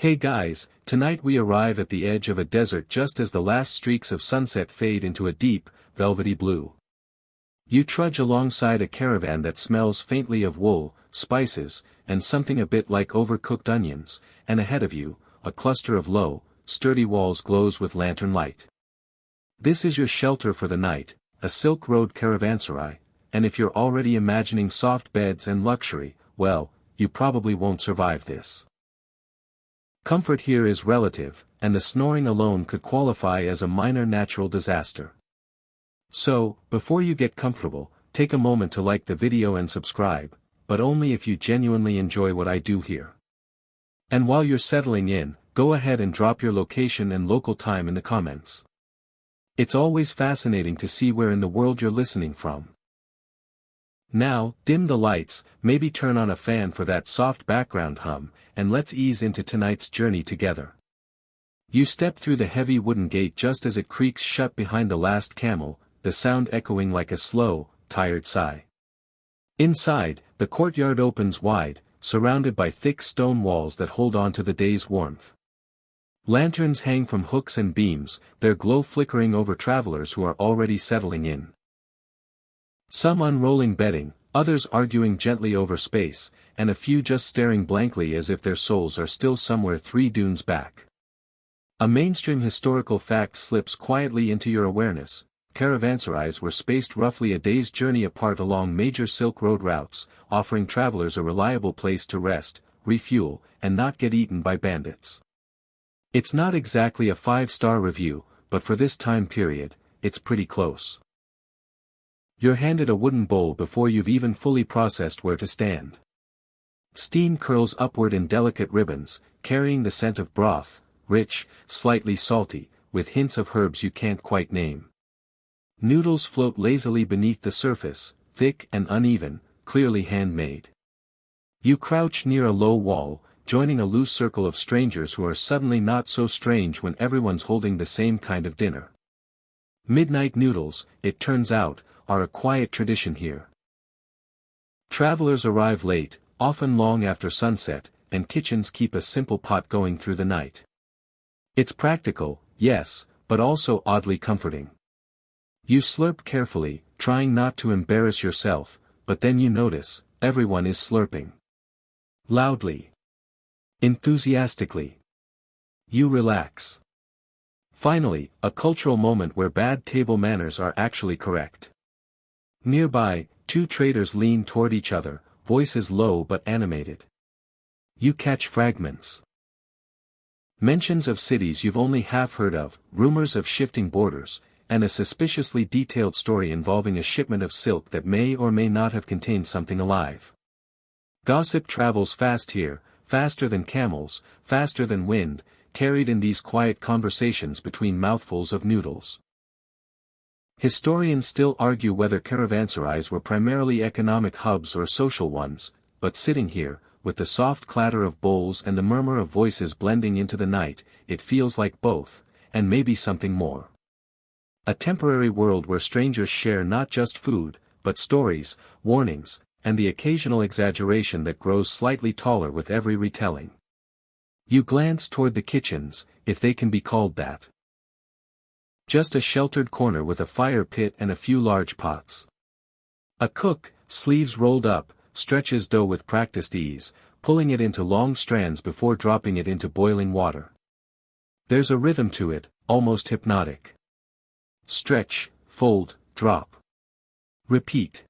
Hey guys, tonight we arrive at the edge of a desert just as the last streaks of sunset fade into a deep, velvety blue. You trudge alongside a caravan that smells faintly of wool, spices, and something a bit like overcooked onions, and ahead of you, a cluster of low, sturdy walls glows with lantern light. This is your shelter for the night, a Silk Road caravanserai, and if you're already imagining soft beds and luxury, well, you probably won't survive this. Comfort here is relative, and the snoring alone could qualify as a minor natural disaster. So, before you get comfortable, take a moment to like the video and subscribe, but only if you genuinely enjoy what I do here. And while you're settling in, go ahead and drop your location and local time in the comments. It's always fascinating to see where in the world you're listening from. Now, dim the lights, maybe turn on a fan for that soft background hum, and let's ease into tonight's journey together. You step through the heavy wooden gate just as it creaks shut behind the last camel, the sound echoing like a slow, tired sigh. Inside, the courtyard opens wide, surrounded by thick stone walls that hold on to the day's warmth. Lanterns hang from hooks and beams, their glow flickering over travelers who are already settling in. Some unrolling bedding, others arguing gently over space, and a few just staring blankly as if their souls are still somewhere 3 dunes back. A mainstream historical fact slips quietly into your awareness: caravanserais were spaced roughly a day's journey apart along major Silk Road routes, offering travelers a reliable place to rest, refuel, and not get eaten by bandits. It's not exactly a 5-star review, but for this time period, it's pretty close. You're handed a wooden bowl before you've even fully processed where to stand. Steam curls upward in delicate ribbons, carrying the scent of broth, rich, slightly salty, with hints of herbs you can't quite name. Noodles float lazily beneath the surface, thick and uneven, clearly handmade. You crouch near a low wall, joining a loose circle of strangers who are suddenly not so strange when everyone's holding the same kind of dinner. Midnight noodles, it turns out, are a quiet tradition here. Travelers arrive late, often long after sunset, and kitchens keep a simple pot going through the night. It's practical, yes, but also oddly comforting. You slurp carefully, trying not to embarrass yourself, but then you notice, everyone is slurping. Loudly. Enthusiastically. You relax. Finally, a cultural moment where bad table manners are actually correct. Nearby, 2 traders lean toward each other, voices low but animated. You catch fragments. Mentions of cities you've only half heard of, rumors of shifting borders, and a suspiciously detailed story involving a shipment of silk that may or may not have contained something alive. Gossip travels fast here, faster than camels, faster than wind, carried in these quiet conversations between mouthfuls of noodles. Historians still argue whether caravanserais were primarily economic hubs or social ones, but sitting here, with the soft clatter of bowls and the murmur of voices blending into the night, it feels like both, and maybe something more. A temporary world where strangers share not just food, but stories, warnings, and the occasional exaggeration that grows slightly taller with every retelling. You glance toward the kitchens, if they can be called that. Just a sheltered corner with a fire pit and a few large pots. A cook, sleeves rolled up, stretches dough with practiced ease, pulling it into long strands before dropping it into boiling water. There's a rhythm to it, almost hypnotic. Stretch, fold, drop. Repeat.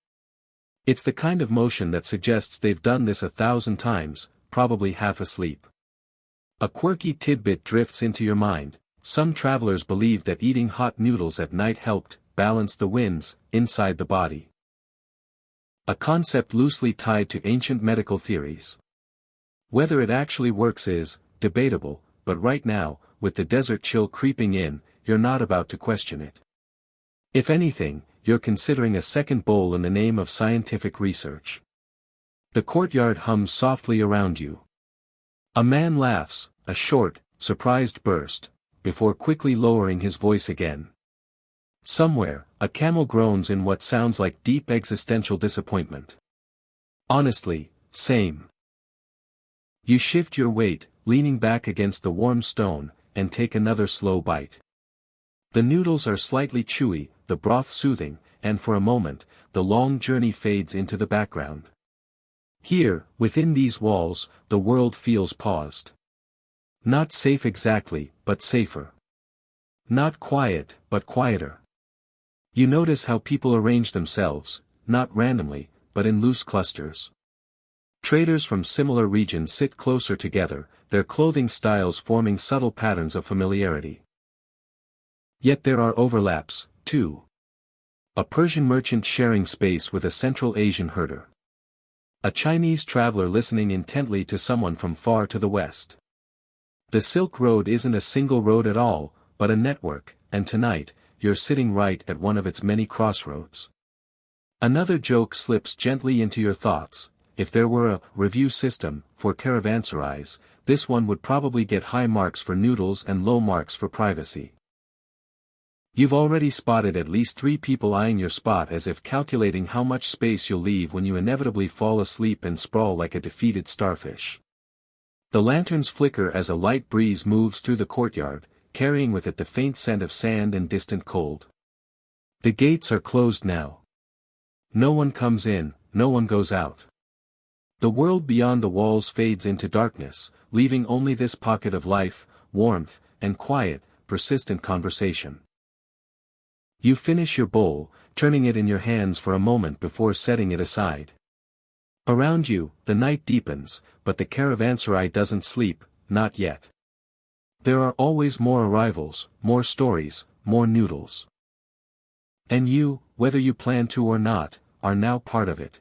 It's the kind of motion that suggests they've done this 1,000 times, probably half asleep. A quirky tidbit drifts into your mind. Some travelers believed that eating hot noodles at night helped balance the winds inside the body. A concept loosely tied to ancient medical theories. Whether it actually works is debatable, but right now, with the desert chill creeping in, you're not about to question it. If anything, you're considering a second bowl in the name of scientific research. The courtyard hums softly around you. A man laughs, a short, surprised burst, before quickly lowering his voice again. Somewhere, a camel groans in what sounds like deep existential disappointment. Honestly, same. You shift your weight, leaning back against the warm stone, and take another slow bite. The noodles are slightly chewy, the broth soothing, and for a moment, the long journey fades into the background. Here, within these walls, the world feels paused. Not safe exactly, but safer. Not quiet, but quieter. You notice how people arrange themselves, not randomly, but in loose clusters. Traders from similar regions sit closer together, their clothing styles forming subtle patterns of familiarity. Yet there are overlaps, too. A Persian merchant sharing space with a Central Asian herder. A Chinese traveler listening intently to someone from far to the west. The Silk Road isn't a single road at all, but a network, and tonight, you're sitting right at one of its many crossroads. Another joke slips gently into your thoughts. If there were a review system for caravanserais, this one would probably get high marks for noodles and low marks for privacy. You've already spotted at least 3 people eyeing your spot as if calculating how much space you'll leave when you inevitably fall asleep and sprawl like a defeated starfish. The lanterns flicker as a light breeze moves through the courtyard, carrying with it the faint scent of sand and distant cold. The gates are closed now. No one comes in, no one goes out. The world beyond the walls fades into darkness, leaving only this pocket of life, warmth, and quiet, persistent conversation. You finish your bowl, turning it in your hands for a moment before setting it aside. Around you, the night deepens, but the caravanserai doesn't sleep, not yet. There are always more arrivals, more stories, more noodles. And you, whether you plan to or not, are now part of it.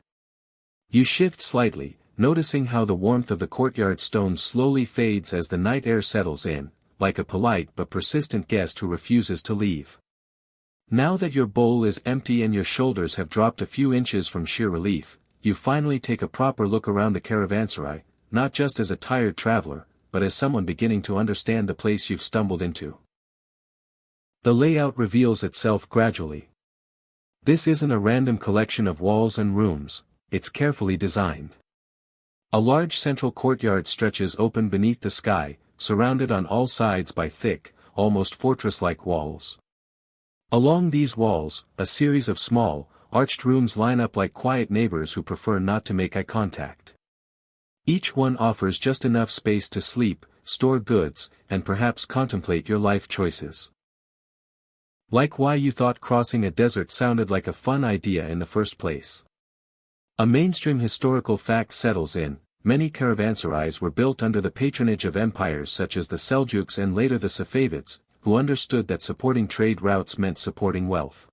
You shift slightly, noticing how the warmth of the courtyard stone slowly fades as the night air settles in, like a polite but persistent guest who refuses to leave. Now that your bowl is empty and your shoulders have dropped a few inches from sheer relief, you finally take a proper look around the caravanserai, not just as a tired traveler, but as someone beginning to understand the place you've stumbled into. The layout reveals itself gradually. This isn't a random collection of walls and rooms, it's carefully designed. A large central courtyard stretches open beneath the sky, surrounded on all sides by thick, almost fortress-like walls. Along these walls, a series of small, arched rooms line up like quiet neighbors who prefer not to make eye contact. Each one offers just enough space to sleep, store goods, and perhaps contemplate your life choices. Like why you thought crossing a desert sounded like a fun idea in the first place. A mainstream historical fact settles in: many caravanserais were built under the patronage of empires such as the Seljuks and later the Safavids, who understood that supporting trade routes meant supporting wealth.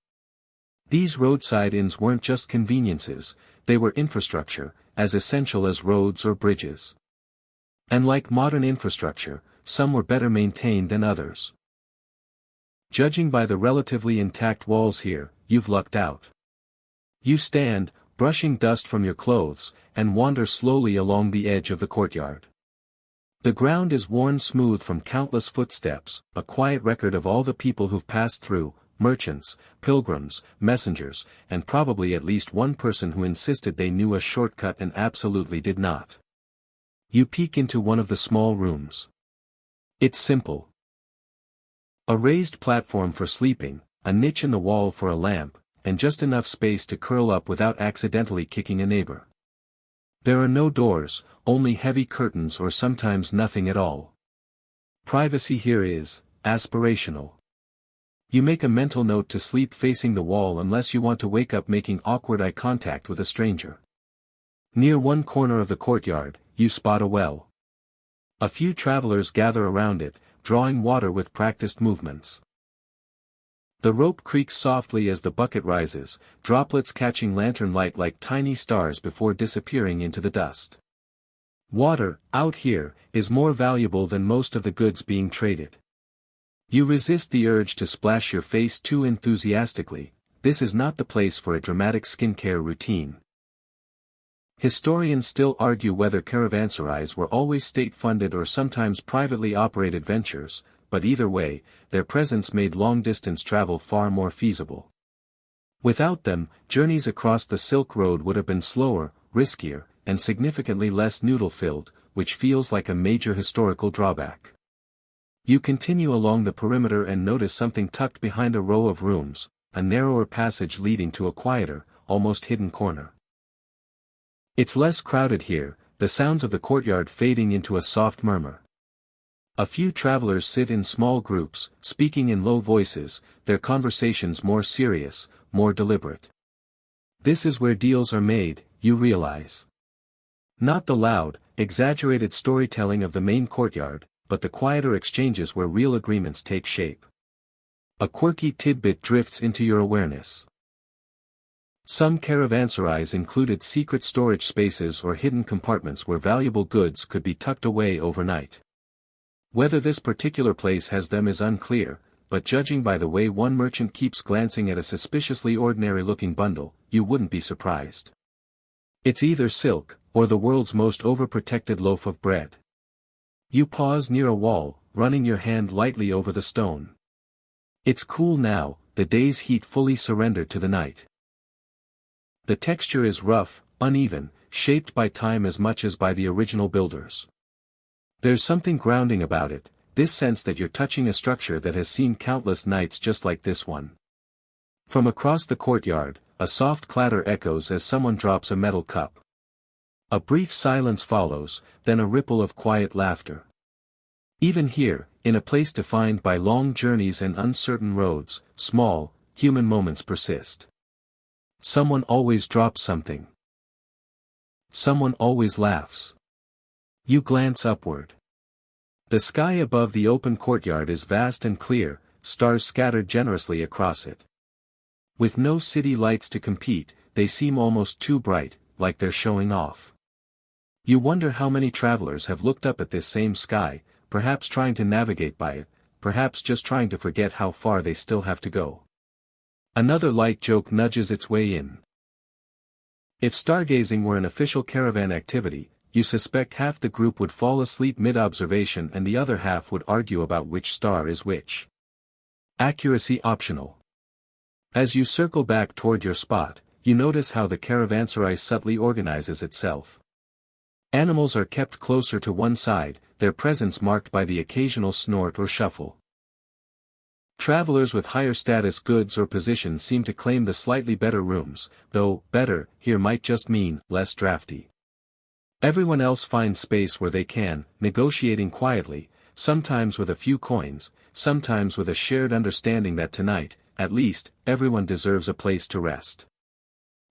These roadside inns weren't just conveniences, they were infrastructure, as essential as roads or bridges. And like modern infrastructure, some were better maintained than others. Judging by the relatively intact walls here, you've lucked out. You stand, brushing dust from your clothes, and wander slowly along the edge of the courtyard. The ground is worn smooth from countless footsteps, a quiet record of all the people who've passed through, merchants, pilgrims, messengers, and probably at least one person who insisted they knew a shortcut and absolutely did not. You peek into one of the small rooms. It's simple. A raised platform for sleeping, a niche in the wall for a lamp, and just enough space to curl up without accidentally kicking a neighbor. There are no doors, only heavy curtains or sometimes nothing at all. Privacy here is aspirational. You make a mental note to sleep facing the wall unless you want to wake up making awkward eye contact with a stranger. Near one corner of the courtyard, you spot a well. A few travelers gather around it, drawing water with practiced movements. The rope creaks softly as the bucket rises, droplets catching lantern light like tiny stars before disappearing into the dust. Water, out here, is more valuable than most of the goods being traded. You resist the urge to splash your face too enthusiastically. This is not the place for a dramatic skincare routine. Historians still argue whether caravanserais were always state-funded or sometimes privately operated ventures, but either way, their presence made long-distance travel far more feasible. Without them, journeys across the Silk Road would have been slower, riskier, and significantly less noodle-filled, which feels like a major historical drawback. You continue along the perimeter and notice something tucked behind a row of rooms, a narrower passage leading to a quieter, almost hidden corner. It's less crowded here, the sounds of the courtyard fading into a soft murmur. A few travelers sit in small groups, speaking in low voices, their conversations more serious, more deliberate. This is where deals are made, you realize. Not the loud, exaggerated storytelling of the main courtyard, but the quieter exchanges where real agreements take shape. A quirky tidbit drifts into your awareness. Some caravanserais included secret storage spaces or hidden compartments where valuable goods could be tucked away overnight. Whether this particular place has them is unclear, but judging by the way one merchant keeps glancing at a suspiciously ordinary-looking bundle, you wouldn't be surprised. It's either silk, or the world's most overprotected loaf of bread. You pause near a wall, running your hand lightly over the stone. It's cool now, the day's heat fully surrendered to the night. The texture is rough, uneven, shaped by time as much as by the original builders. There's something grounding about it, this sense that you're touching a structure that has seen countless nights just like this one. From across the courtyard, a soft clatter echoes as someone drops a metal cup. A brief silence follows, then a ripple of quiet laughter. Even here, in a place defined by long journeys and uncertain roads, small, human moments persist. Someone always drops something. Someone always laughs. You glance upward. The sky above the open courtyard is vast and clear, stars scattered generously across it. With no city lights to compete, they seem almost too bright, like they're showing off. You wonder how many travelers have looked up at this same sky, perhaps trying to navigate by it, perhaps just trying to forget how far they still have to go. Another light joke nudges its way in. If stargazing were an official caravan activity, you suspect half the group would fall asleep mid-observation and the other half would argue about which star is which. Accuracy optional. As you circle back toward your spot, you notice how the caravanserai subtly organizes itself. Animals are kept closer to one side, their presence marked by the occasional snort or shuffle. Travelers with higher status goods or positions seem to claim the slightly better rooms, though better here might just mean less drafty. Everyone else finds space where they can, negotiating quietly, sometimes with a few coins, sometimes with a shared understanding that tonight, at least, everyone deserves a place to rest.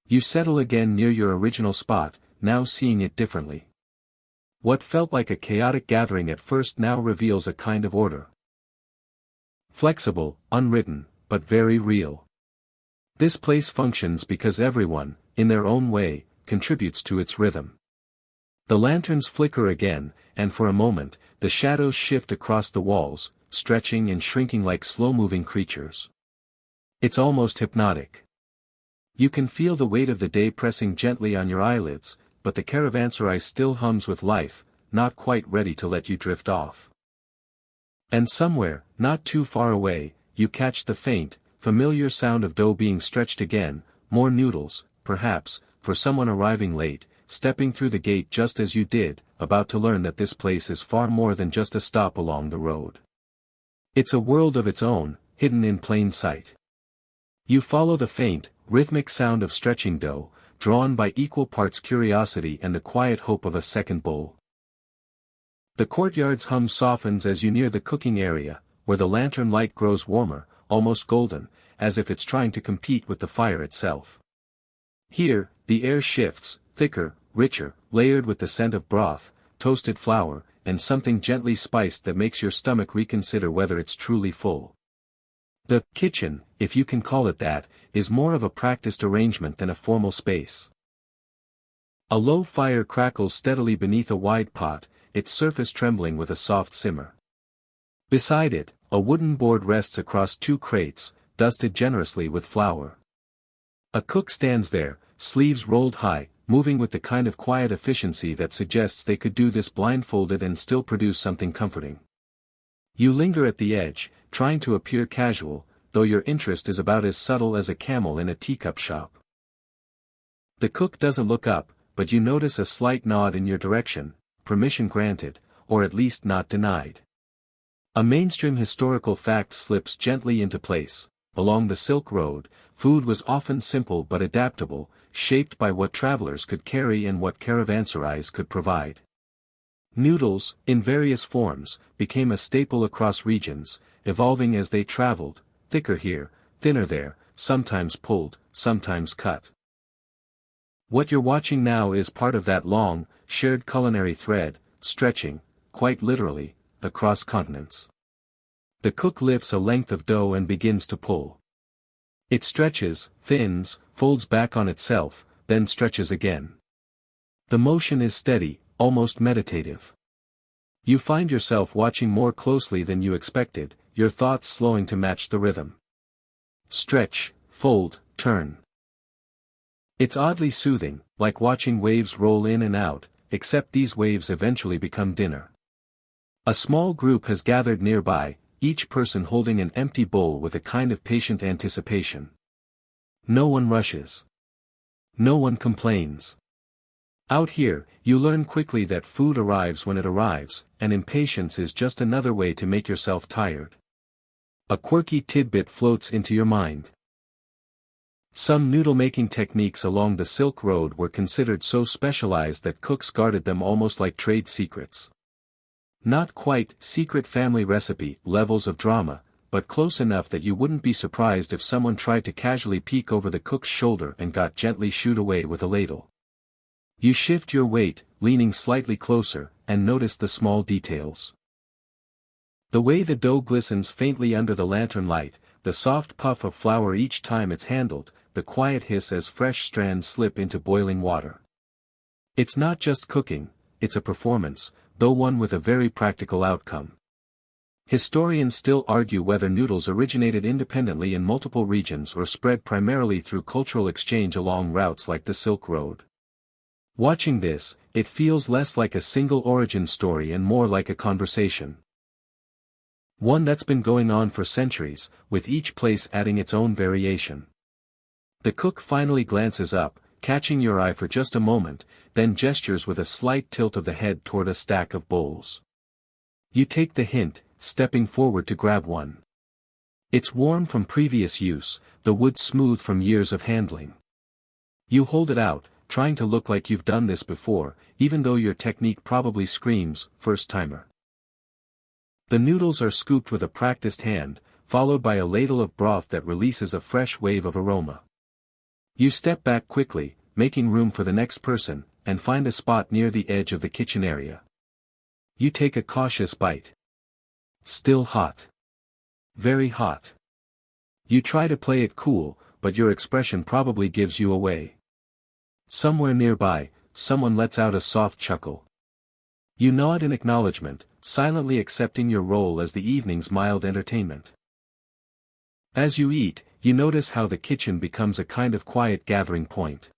You settle again near your original spot, now seeing it differently. What felt like a chaotic gathering at first now reveals a kind of order. Flexible, unwritten, but very real. This place functions because everyone, in their own way, contributes to its rhythm. The lanterns flicker again, and for a moment, the shadows shift across the walls, stretching and shrinking like slow-moving creatures. It's almost hypnotic. You can feel the weight of the day pressing gently on your eyelids, but the caravanserai still hums with life, not quite ready to let you drift off. And somewhere, not too far away, you catch the faint, familiar sound of dough being stretched again, more noodles, perhaps, for someone arriving late, stepping through the gate just as you did, about to learn that this place is far more than just a stop along the road. It's a world of its own, hidden in plain sight. You follow the faint, rhythmic sound of stretching dough, drawn by equal parts curiosity and the quiet hope of a second bowl. The courtyard's hum softens as you near the cooking area, where the lantern light grows warmer, almost golden, as if it's trying to compete with the fire itself. Here, the air shifts, thicker, richer, layered with the scent of broth, toasted flour, and something gently spiced that makes your stomach reconsider whether it's truly full. The kitchen, if you can call it that, is more of a practiced arrangement than a formal space. A low fire crackles steadily beneath a wide pot, its surface trembling with a soft simmer. Beside it, a wooden board rests across two crates, dusted generously with flour. A cook stands there, sleeves rolled high, moving with the kind of quiet efficiency that suggests they could do this blindfolded and still produce something comforting. You linger at the edge, trying to appear casual, though your interest is about as subtle as a camel in a teacup shop. The cook doesn't look up, but you notice a slight nod in your direction, permission granted, or at least not denied. A mainstream historical fact slips gently into place. Along the Silk Road, food was often simple but adaptable, shaped by what travelers could carry and what caravanserais could provide. Noodles, in various forms, became a staple across regions, evolving as they traveled, thicker here, thinner there, sometimes pulled, sometimes cut. What you're watching now is part of that long, shared culinary thread, stretching, quite literally, across continents. The cook lifts a length of dough and begins to pull. It stretches, thins, folds back on itself, then stretches again. The motion is steady, almost meditative. You find yourself watching more closely than you expected, your thoughts slowing to match the rhythm. Stretch, fold, turn. It's oddly soothing, like watching waves roll in and out, except these waves eventually become dinner. A small group has gathered nearby, each person holding an empty bowl with a kind of patient anticipation. No one rushes. No one complains. Out here, you learn quickly that food arrives when it arrives, and impatience is just another way to make yourself tired. A quirky tidbit floats into your mind. Some noodle-making techniques along the Silk Road were considered so specialized that cooks guarded them almost like trade secrets. Not quite secret family recipe levels of drama, but close enough that you wouldn't be surprised if someone tried to casually peek over the cook's shoulder and got gently shooed away with a ladle. You shift your weight, leaning slightly closer, and notice the small details. The way the dough glistens faintly under the lantern light, the soft puff of flour each time it's handled, the quiet hiss as fresh strands slip into boiling water. It's not just cooking, it's a performance, though one with a very practical outcome. Historians still argue whether noodles originated independently in multiple regions or spread primarily through cultural exchange along routes like the Silk Road. Watching this, it feels less like a single origin story and more like a conversation. One that's been going on for centuries, with each place adding its own variation. The cook finally glances up, catching your eye for just a moment, then gestures with a slight tilt of the head toward a stack of bowls. You take the hint, stepping forward to grab one. It's worn from previous use, the wood smooth from years of handling. You hold it out, trying to look like you've done this before, even though your technique probably screams, first-timer. The noodles are scooped with a practiced hand, followed by a ladle of broth that releases a fresh wave of aroma. You step back quickly, making room for the next person, and find a spot near the edge of the kitchen area. You take a cautious bite. Still hot. Very hot. You try to play it cool, but your expression probably gives you away. Somewhere nearby, someone lets out a soft chuckle. You nod in acknowledgement, silently accepting your role as the evening's mild entertainment. As you eat, you notice how the kitchen becomes a kind of quiet gathering point.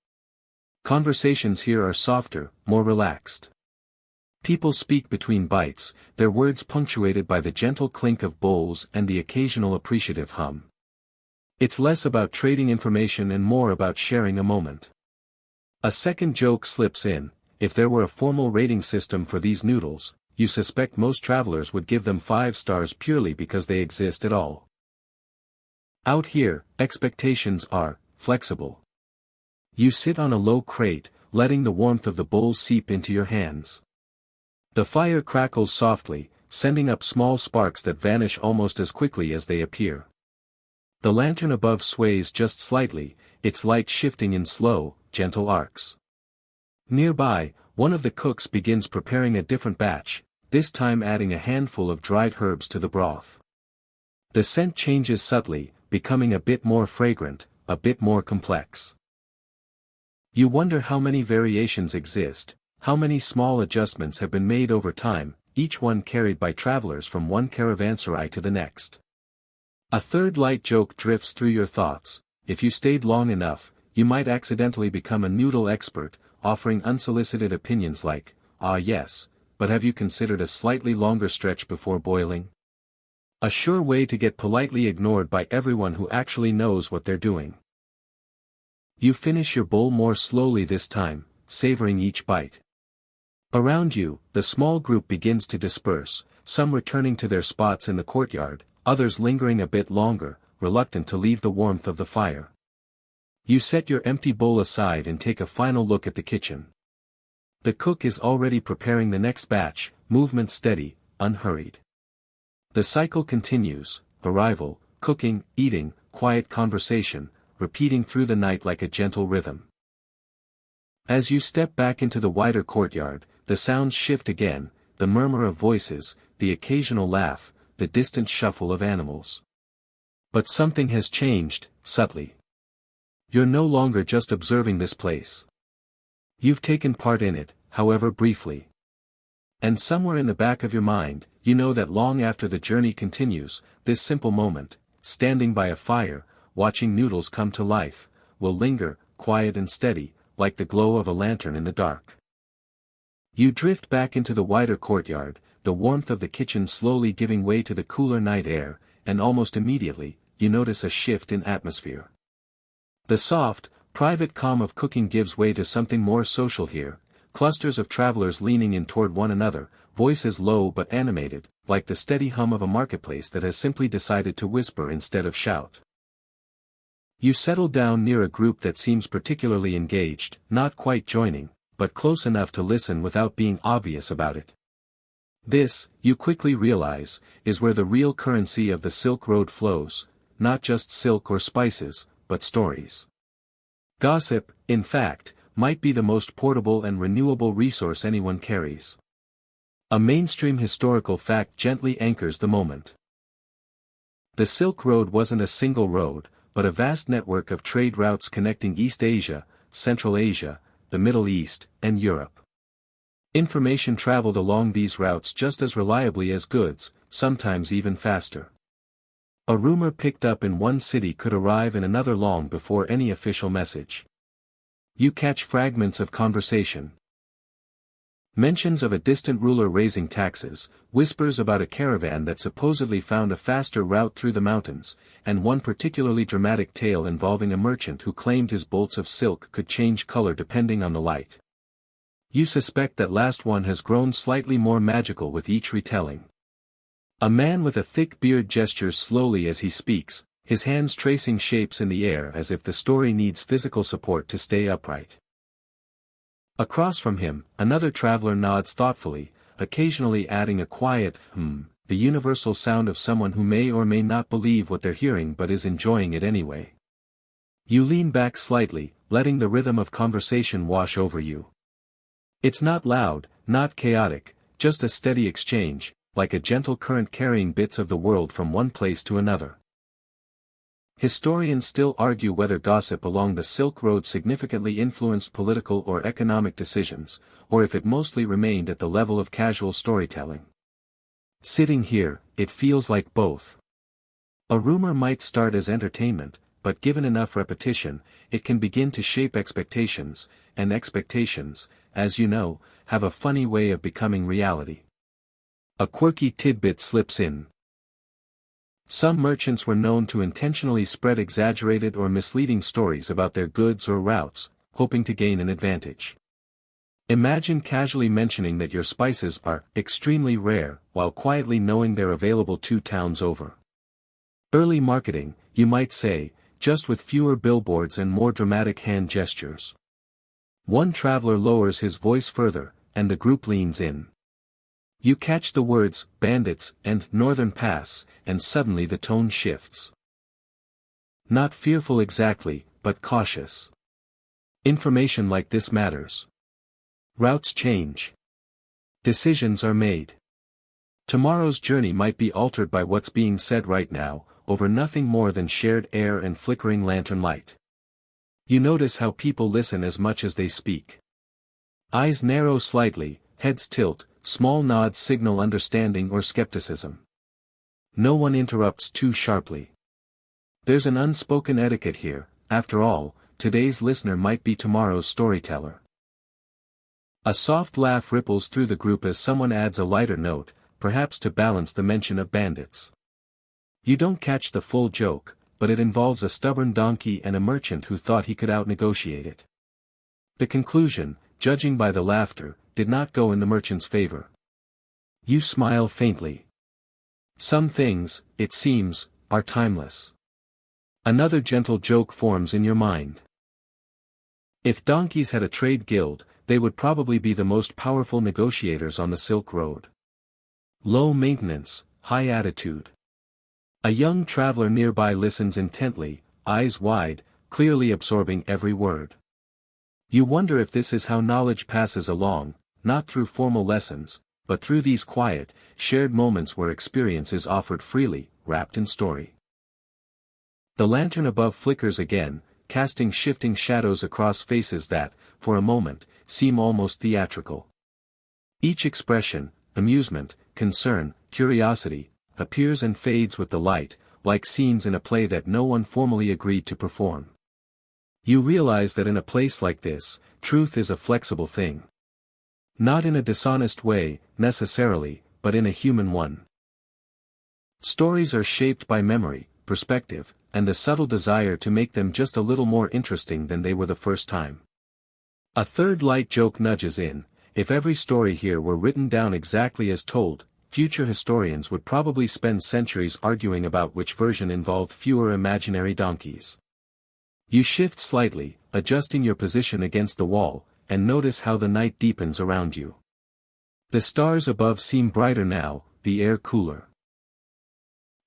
Conversations here are softer, more relaxed. People speak between bites, their words punctuated by the gentle clink of bowls and the occasional appreciative hum. It's less about trading information and more about sharing a moment. A second joke slips in: if there were a formal rating system for these noodles, you suspect most travelers would give them 5 stars purely because they exist at all. Out here, expectations are flexible. You sit on a low crate, letting the warmth of the bowl seep into your hands. The fire crackles softly, sending up small sparks that vanish almost as quickly as they appear. The lantern above sways just slightly, its light shifting in slow, gentle arcs. Nearby, one of the cooks begins preparing a different batch, this time adding a handful of dried herbs to the broth. The scent changes subtly, becoming a bit more fragrant, a bit more complex. You wonder how many variations exist, how many small adjustments have been made over time, each one carried by travelers from one caravanserai to the next. A third light joke drifts through your thoughts: if you stayed long enough, you might accidentally become a noodle expert, offering unsolicited opinions like, "Ah yes, but have you considered a slightly longer stretch before boiling?" A sure way to get politely ignored by everyone who actually knows what they're doing. You finish your bowl more slowly this time, savoring each bite. Around you, the small group begins to disperse, some returning to their spots in the courtyard, others lingering a bit longer, reluctant to leave the warmth of the fire. You set your empty bowl aside and take a final look at the kitchen. The cook is already preparing the next batch, movement steady, unhurried. The cycle continues, arrival, cooking, eating, quiet conversation, repeating through the night like a gentle rhythm. As you step back into the wider courtyard, the sounds shift again, the murmur of voices, the occasional laugh, the distant shuffle of animals. But something has changed, subtly. You're no longer just observing this place. You've taken part in it, however briefly. And somewhere in the back of your mind, you know that long after the journey continues, this simple moment, standing by a fire, watching Noodles come to life, will linger, quiet and steady, like the glow of a lantern in the dark. You drift back into the wider courtyard, the warmth of the kitchen slowly giving way to the cooler night air, and almost immediately, you notice a shift in atmosphere. The soft, private calm of cooking gives way to something more social here, clusters of travelers leaning in toward one another, voices low but animated, like the steady hum of a marketplace that has simply decided to whisper instead of shout. You settle down near a group that seems particularly engaged, not quite joining, but close enough to listen without being obvious about it. This, you quickly realize, is where the real currency of the Silk Road flows, not just silk or spices, but stories. Gossip, in fact, might be the most portable and renewable resource anyone carries. A mainstream historical fact gently anchors the moment. The Silk Road wasn't a single road, but a vast network of trade routes connecting East Asia, Central Asia, the Middle East, and Europe. Information traveled along these routes just as reliably as goods, sometimes even faster. A rumor picked up in one city could arrive in another long before any official message. You catch fragments of conversation. Mentions of a distant ruler raising taxes, whispers about a caravan that supposedly found a faster route through the mountains, and one particularly dramatic tale involving a merchant who claimed his bolts of silk could change color depending on the light. You suspect that last one has grown slightly more magical with each retelling. A man with a thick beard gestures slowly as he speaks, his hands tracing shapes in the air as if the story needs physical support to stay upright. Across from him, another traveler nods thoughtfully, occasionally adding a quiet, the universal sound of someone who may or may not believe what they're hearing but is enjoying it anyway. You lean back slightly, letting the rhythm of conversation wash over you. It's not loud, not chaotic, just a steady exchange, like a gentle current carrying bits of the world from one place to another. Historians still argue whether gossip along the Silk Road significantly influenced political or economic decisions, or if it mostly remained at the level of casual storytelling. Sitting here, it feels like both. A rumor might start as entertainment, but given enough repetition, it can begin to shape expectations, and expectations, as you know, have a funny way of becoming reality. A quirky tidbit slips in. Some merchants were known to intentionally spread exaggerated or misleading stories about their goods or routes, hoping to gain an advantage. Imagine casually mentioning that your spices are extremely rare, while quietly knowing they're available 2 towns over. Early marketing, you might say, just with fewer billboards and more dramatic hand gestures. One traveler lowers his voice further, and the group leans in. You catch the words, bandits, and northern pass, and suddenly the tone shifts. Not fearful exactly, but cautious. Information like this matters. Routes change. Decisions are made. Tomorrow's journey might be altered by what's being said right now, over nothing more than shared air and flickering lantern light. You notice how people listen as much as they speak. Eyes narrow slightly, heads tilt, small nods signal understanding or skepticism. No one interrupts too sharply. There's an unspoken etiquette here, after all, today's listener might be tomorrow's storyteller. A soft laugh ripples through the group as someone adds a lighter note, perhaps to balance the mention of bandits. You don't catch the full joke, but it involves a stubborn donkey and a merchant who thought he could out-negotiate it. The conclusion, judging by the laughter, did not go in the merchant's favor. You smile faintly. Some things, it seems, are timeless. Another gentle joke forms in your mind. If donkeys had a trade guild, they would probably be the most powerful negotiators on the Silk Road. Low maintenance, high attitude. A young traveler nearby listens intently, eyes wide, clearly absorbing every word. You wonder if this is how knowledge passes along, not through formal lessons, but through these quiet, shared moments where experience is offered freely, wrapped in story. The lantern above flickers again, casting shifting shadows across faces that, for a moment, seem almost theatrical. Each expression, amusement, concern, curiosity, appears and fades with the light, like scenes in a play that no one formally agreed to perform. You realize that in a place like this, truth is a flexible thing. Not in a dishonest way, necessarily, but in a human one. Stories are shaped by memory, perspective, and the subtle desire to make them just a little more interesting than they were the first time. A third light joke nudges in: if every story here were written down exactly as told, future historians would probably spend centuries arguing about which version involved fewer imaginary donkeys. You shift slightly, adjusting your position against the wall, and notice how the night deepens around you. The stars above seem brighter now, the air cooler.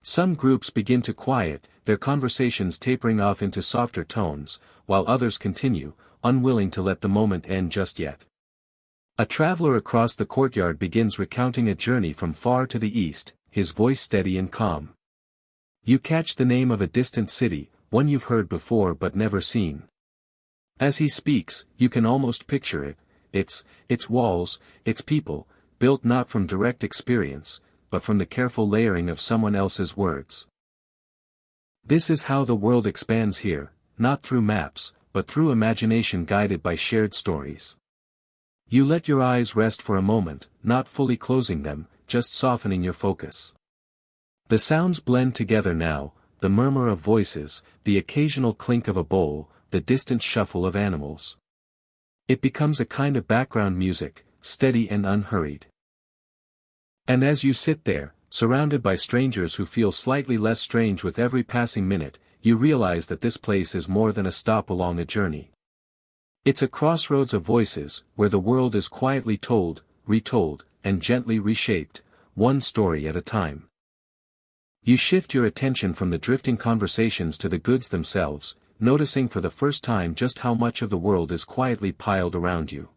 Some groups begin to quiet, their conversations tapering off into softer tones, while others continue, unwilling to let the moment end just yet. A traveler across the courtyard begins recounting a journey from far to the east, his voice steady and calm. You catch the name of a distant city, one you've heard before but never seen. As he speaks, you can almost picture it, its walls, its people, built not from direct experience, but from the careful layering of someone else's words. This is how the world expands here, not through maps, but through imagination guided by shared stories. You let your eyes rest for a moment, not fully closing them, just softening your focus. The sounds blend together now, the murmur of voices, the occasional clink of a bowl, the distant shuffle of animals. It becomes a kind of background music, steady and unhurried. And as you sit there, surrounded by strangers who feel slightly less strange with every passing minute, you realize that this place is more than a stop along a journey. It's a crossroads of voices, where the world is quietly told, retold, and gently reshaped, one story at a time. You shift your attention from the drifting conversations to the goods themselves, noticing for the first time just how much of the world is quietly piled around you.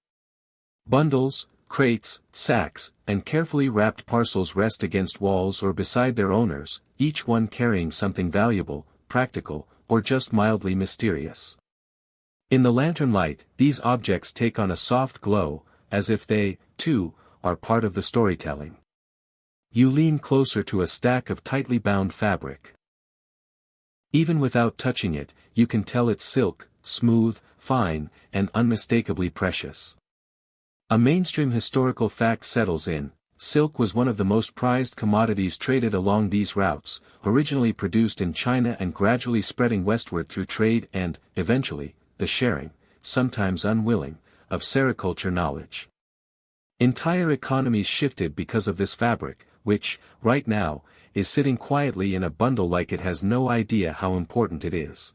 Bundles, crates, sacks, and carefully wrapped parcels rest against walls or beside their owners, each one carrying something valuable, practical, or just mildly mysterious. In the lantern light, these objects take on a soft glow, as if they, too, are part of the storytelling. You lean closer to a stack of tightly bound fabric. Even without touching it, you can tell it's silk, smooth, fine, and unmistakably precious. A mainstream historical fact settles in: silk was one of the most prized commodities traded along these routes, originally produced in China and gradually spreading westward through trade and, eventually, the sharing, sometimes unwilling, of sericulture knowledge. Entire economies shifted because of this fabric, which, right now, is sitting quietly in a bundle like it has no idea how important it is.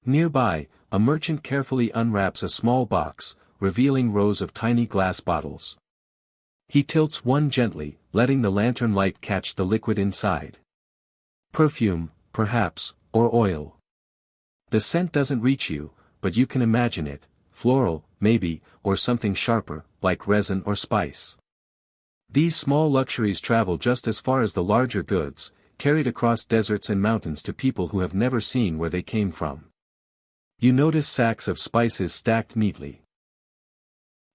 Nearby, a merchant carefully unwraps a small box, revealing rows of tiny glass bottles. He tilts one gently, letting the lantern light catch the liquid inside. Perfume, perhaps, or oil. The scent doesn't reach you, but you can imagine it, floral, maybe, or something sharper, like resin or spice. These small luxuries travel just as far as the larger goods, carried across deserts and mountains to people who have never seen where they came from. You notice sacks of spices stacked neatly.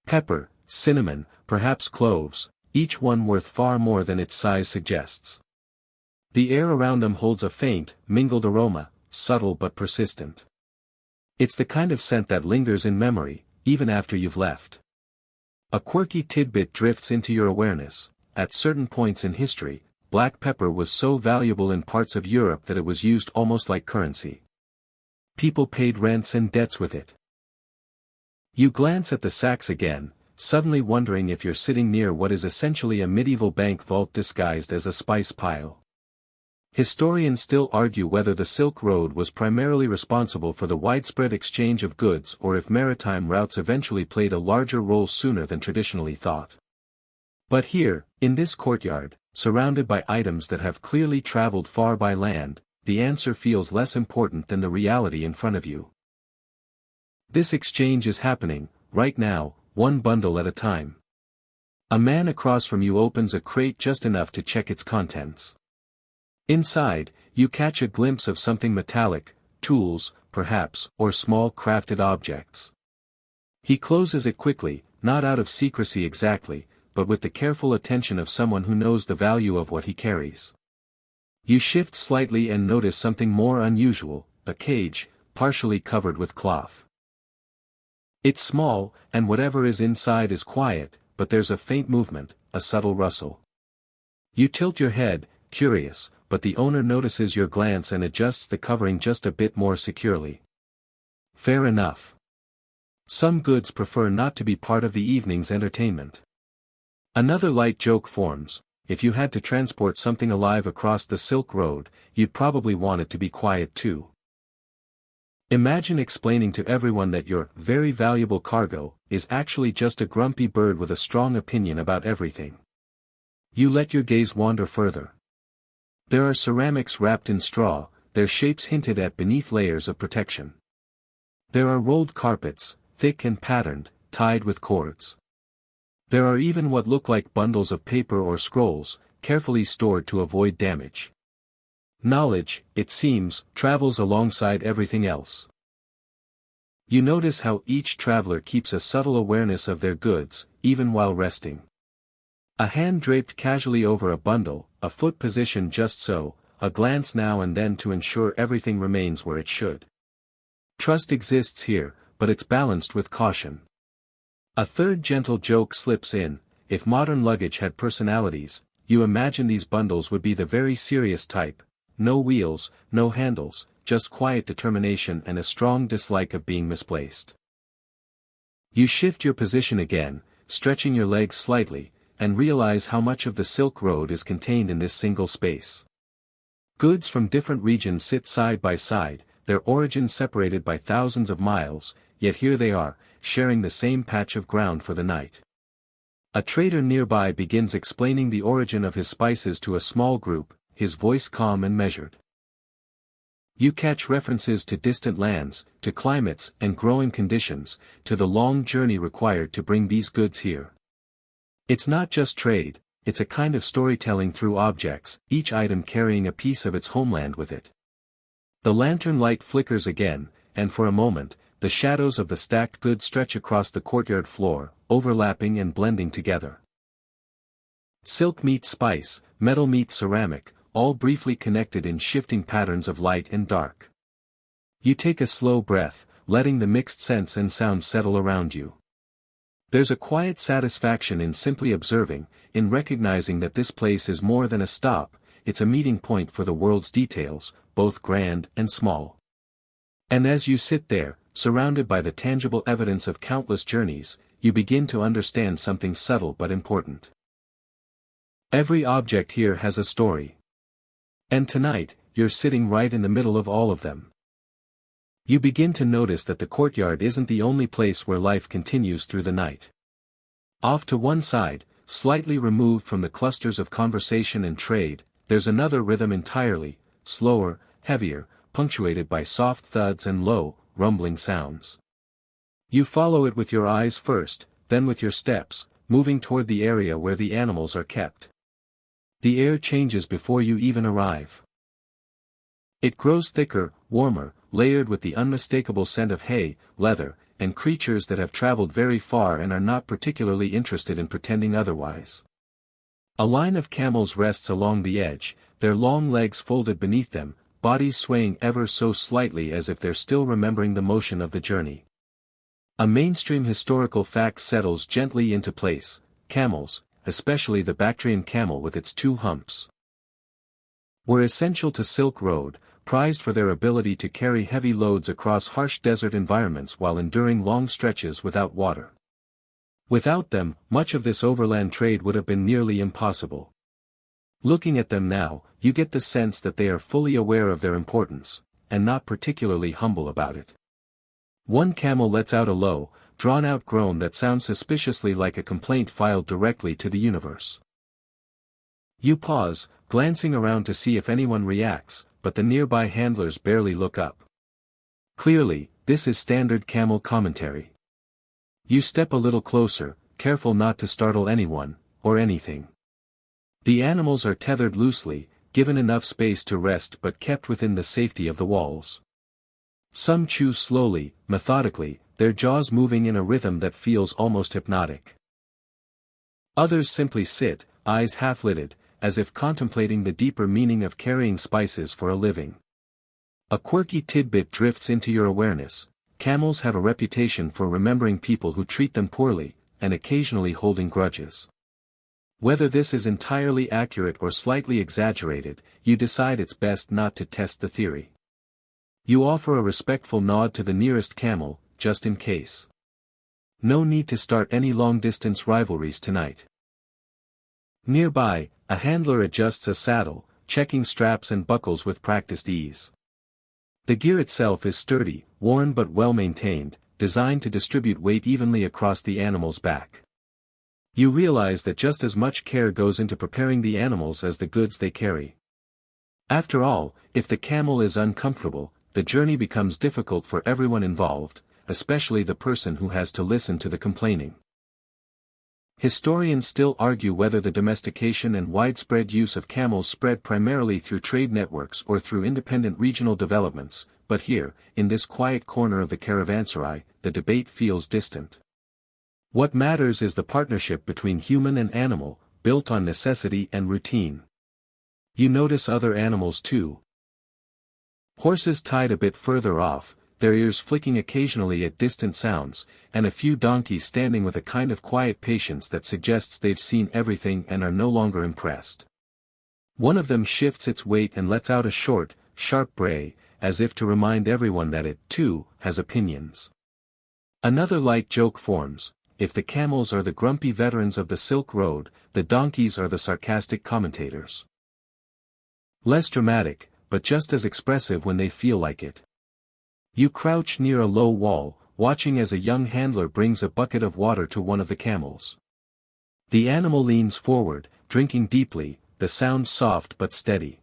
Pepper, cinnamon, perhaps cloves, each one worth far more than its size suggests. The air around them holds a faint, mingled aroma, subtle but persistent. It's the kind of scent that lingers in memory, even after you've left. A quirky tidbit drifts into your awareness: at certain points in history, black pepper was so valuable in parts of Europe that it was used almost like currency. People paid rents and debts with it. You glance at the sacks again, suddenly wondering if you're sitting near what is essentially a medieval bank vault disguised as a spice pile. Historians still argue whether the Silk Road was primarily responsible for the widespread exchange of goods or if maritime routes eventually played a larger role sooner than traditionally thought. But here, in this courtyard, surrounded by items that have clearly traveled far by land, the answer feels less important than the reality in front of you. This exchange is happening, right now, one bundle at a time. A man across from you opens a crate just enough to check its contents. Inside, you catch a glimpse of something metallic, tools, perhaps, or small crafted objects. He closes it quickly, not out of secrecy exactly, but with the careful attention of someone who knows the value of what he carries. You shift slightly and notice something more unusual, a cage, partially covered with cloth. It's small, and whatever is inside is quiet, but there's a faint movement, a subtle rustle. You tilt your head, curious, but the owner notices your glance and adjusts the covering just a bit more securely. Fair enough. Some goods prefer not to be part of the evening's entertainment. Another light joke forms: if you had to transport something alive across the Silk Road, you'd probably want it to be quiet too. Imagine explaining to everyone that your very valuable cargo is actually just a grumpy bird with a strong opinion about everything. You let your gaze wander further. There are ceramics wrapped in straw, their shapes hinted at beneath layers of protection. There are rolled carpets, thick and patterned, tied with cords. There are even what look like bundles of paper or scrolls, carefully stored to avoid damage. Knowledge, it seems, travels alongside everything else. You notice how each traveler keeps a subtle awareness of their goods, even while resting. A hand draped casually over a bundle, a foot positioned just so, a glance now and then to ensure everything remains where it should. Trust exists here, but it's balanced with caution. A third gentle joke slips in: if modern luggage had personalities, you imagine these bundles would be the very serious type: no wheels, no handles, just quiet determination and a strong dislike of being misplaced. You shift your position again, stretching your legs slightly, and realize how much of the Silk Road is contained in this single space. Goods from different regions sit side by side, their origins separated by thousands of miles, yet here they are, sharing the same patch of ground for the night. A trader nearby begins explaining the origin of his spices to a small group, his voice calm and measured. You catch references to distant lands, to climates and growing conditions, to the long journey required to bring these goods here. It's not just trade, it's a kind of storytelling through objects, each item carrying a piece of its homeland with it. The lantern light flickers again, and for a moment, the shadows of the stacked goods stretch across the courtyard floor, overlapping and blending together. Silk meets spice, metal meets ceramic, all briefly connected in shifting patterns of light and dark. You take a slow breath, letting the mixed scents and sounds settle around you. There's a quiet satisfaction in simply observing, in recognizing that this place is more than a stop, it's a meeting point for the world's details, both grand and small. And as you sit there, surrounded by the tangible evidence of countless journeys, you begin to understand something subtle but important. Every object here has a story. And tonight, you're sitting right in the middle of all of them. You begin to notice that the courtyard isn't the only place where life continues through the night. Off to one side, slightly removed from the clusters of conversation and trade, there's another rhythm entirely, slower, heavier, punctuated by soft thuds and low, rumbling sounds. You follow it with your eyes first, then with your steps, moving toward the area where the animals are kept. The air changes before you even arrive. It grows thicker, warmer, layered with the unmistakable scent of hay, leather, and creatures that have traveled very far and are not particularly interested in pretending otherwise. A line of camels rests along the edge, their long legs folded beneath them, bodies swaying ever so slightly as if they're still remembering the motion of the journey. A mainstream historical fact settles gently into place: camels, especially the Bactrian camel with its two humps, were essential to Silk Road, prized for their ability to carry heavy loads across harsh desert environments while enduring long stretches without water. Without them, much of this overland trade would have been nearly impossible. Looking at them now, you get the sense that they are fully aware of their importance, and not particularly humble about it. One camel lets out a low, drawn-out groan that sounds suspiciously like a complaint filed directly to the universe. You pause, glancing around to see if anyone reacts, but the nearby handlers barely look up. Clearly, this is standard camel commentary. You step a little closer, careful not to startle anyone, or anything. The animals are tethered loosely, given enough space to rest but kept within the safety of the walls. Some chew slowly, methodically, their jaws moving in a rhythm that feels almost hypnotic. Others simply sit, eyes half-lidded, as if contemplating the deeper meaning of carrying spices for a living. A quirky tidbit drifts into your awareness: camels have a reputation for remembering people who treat them poorly, and occasionally holding grudges. Whether this is entirely accurate or slightly exaggerated, you decide it's best not to test the theory. You offer a respectful nod to the nearest camel, just in case. No need to start any long-distance rivalries tonight. Nearby, a handler adjusts a saddle, checking straps and buckles with practiced ease. The gear itself is sturdy, worn but well-maintained, designed to distribute weight evenly across the animal's back. You realize that just as much care goes into preparing the animals as the goods they carry. After all, if the camel is uncomfortable, the journey becomes difficult for everyone involved, especially the person who has to listen to the complaining. Historians still argue whether the domestication and widespread use of camels spread primarily through trade networks or through independent regional developments, but here, in this quiet corner of the Caravanserai, the debate feels distant. What matters is the partnership between human and animal, built on necessity and routine. You notice other animals too. Horses tied a bit further off, their ears flicking occasionally at distant sounds, and a few donkeys standing with a kind of quiet patience that suggests they've seen everything and are no longer impressed. One of them shifts its weight and lets out a short, sharp bray, as if to remind everyone that it, too, has opinions. Another light joke forms: if the camels are the grumpy veterans of the Silk Road, the donkeys are the sarcastic commentators. Less dramatic, but just as expressive when they feel like it. You crouch near a low wall, watching as a young handler brings a bucket of water to one of the camels. The animal leans forward, drinking deeply, the sound soft but steady.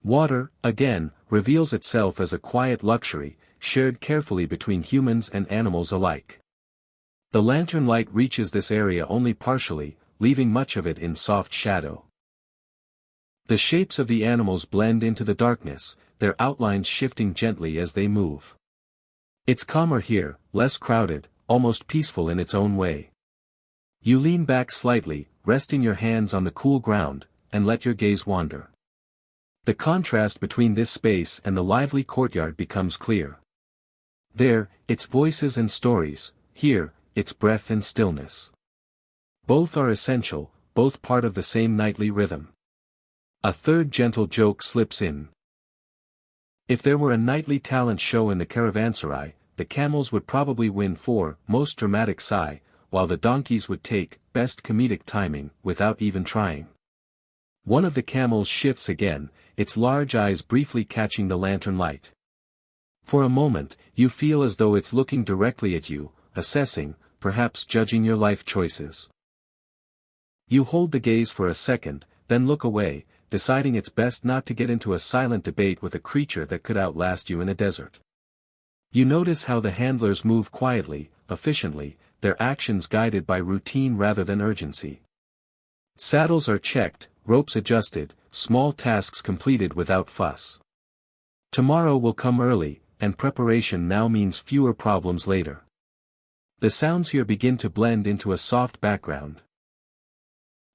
Water, again, reveals itself as a quiet luxury, shared carefully between humans and animals alike. The lantern light reaches this area only partially, leaving much of it in soft shadow. The shapes of the animals blend into the darkness, their outlines shifting gently as they move. It's calmer here, less crowded, almost peaceful in its own way. You lean back slightly, resting your hands on the cool ground, and let your gaze wander. The contrast between this space and the lively courtyard becomes clear. There, it's voices and stories; here, it's breath and stillness. Both are essential, both part of the same nightly rhythm. A third gentle joke slips in. If there were a nightly talent show in the Caravanserai, the camels would probably win for most dramatic sigh, while the donkeys would take best comedic timing without even trying. One of the camels shifts again, its large eyes briefly catching the lantern light. For a moment, you feel as though it's looking directly at you, assessing, perhaps judging your life choices. You hold the gaze for a second, then look away, deciding it's best not to get into a silent debate with a creature that could outlast you in a desert. You notice how the handlers move quietly, efficiently, their actions guided by routine rather than urgency. Saddles are checked, ropes adjusted, small tasks completed without fuss. Tomorrow will come early, and preparation now means fewer problems later. The sounds here begin to blend into a soft background.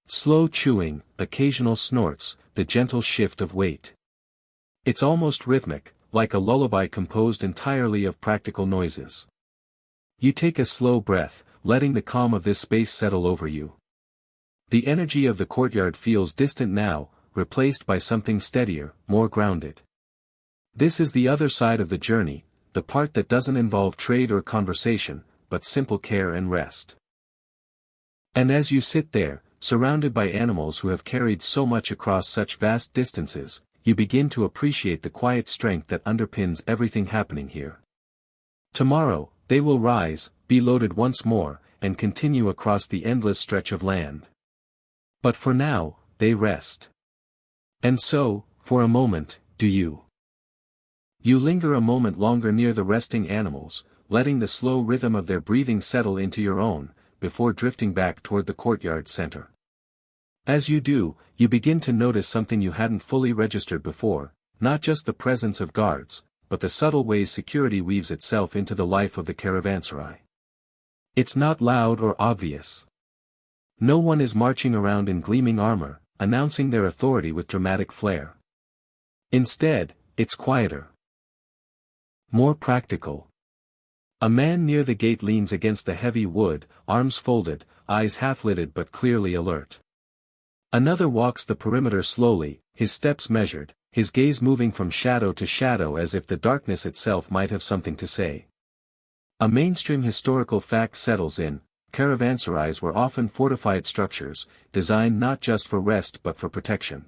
Slow chewing, occasional snorts, the gentle shift of weight. It's almost rhythmic, like a lullaby composed entirely of practical noises. You take a slow breath, letting the calm of this space settle over you. The energy of the courtyard feels distant now, replaced by something steadier, more grounded. This is the other side of the journey, the part that doesn't involve trade or conversation, but simple care and rest. And as you sit there, surrounded by animals who have carried so much across such vast distances, you begin to appreciate the quiet strength that underpins everything happening here. Tomorrow, they will rise, be loaded once more, and continue across the endless stretch of land. But for now, they rest. And so, for a moment, do you. You linger a moment longer near the resting animals, letting the slow rhythm of their breathing settle into your own, before drifting back toward the courtyard center. As you do, you begin to notice something you hadn't fully registered before, not just the presence of guards, but the subtle ways security weaves itself into the life of the caravanserai. It's not loud or obvious. No one is marching around in gleaming armor, announcing their authority with dramatic flair. Instead, it's quieter. More practical. A man near the gate leans against the heavy wood, arms folded, eyes half-lidded but clearly alert. Another walks the perimeter slowly, his steps measured, his gaze moving from shadow to shadow as if the darkness itself might have something to say. A mainstream historical fact settles in: caravanserais were often fortified structures, designed not just for rest but for protection.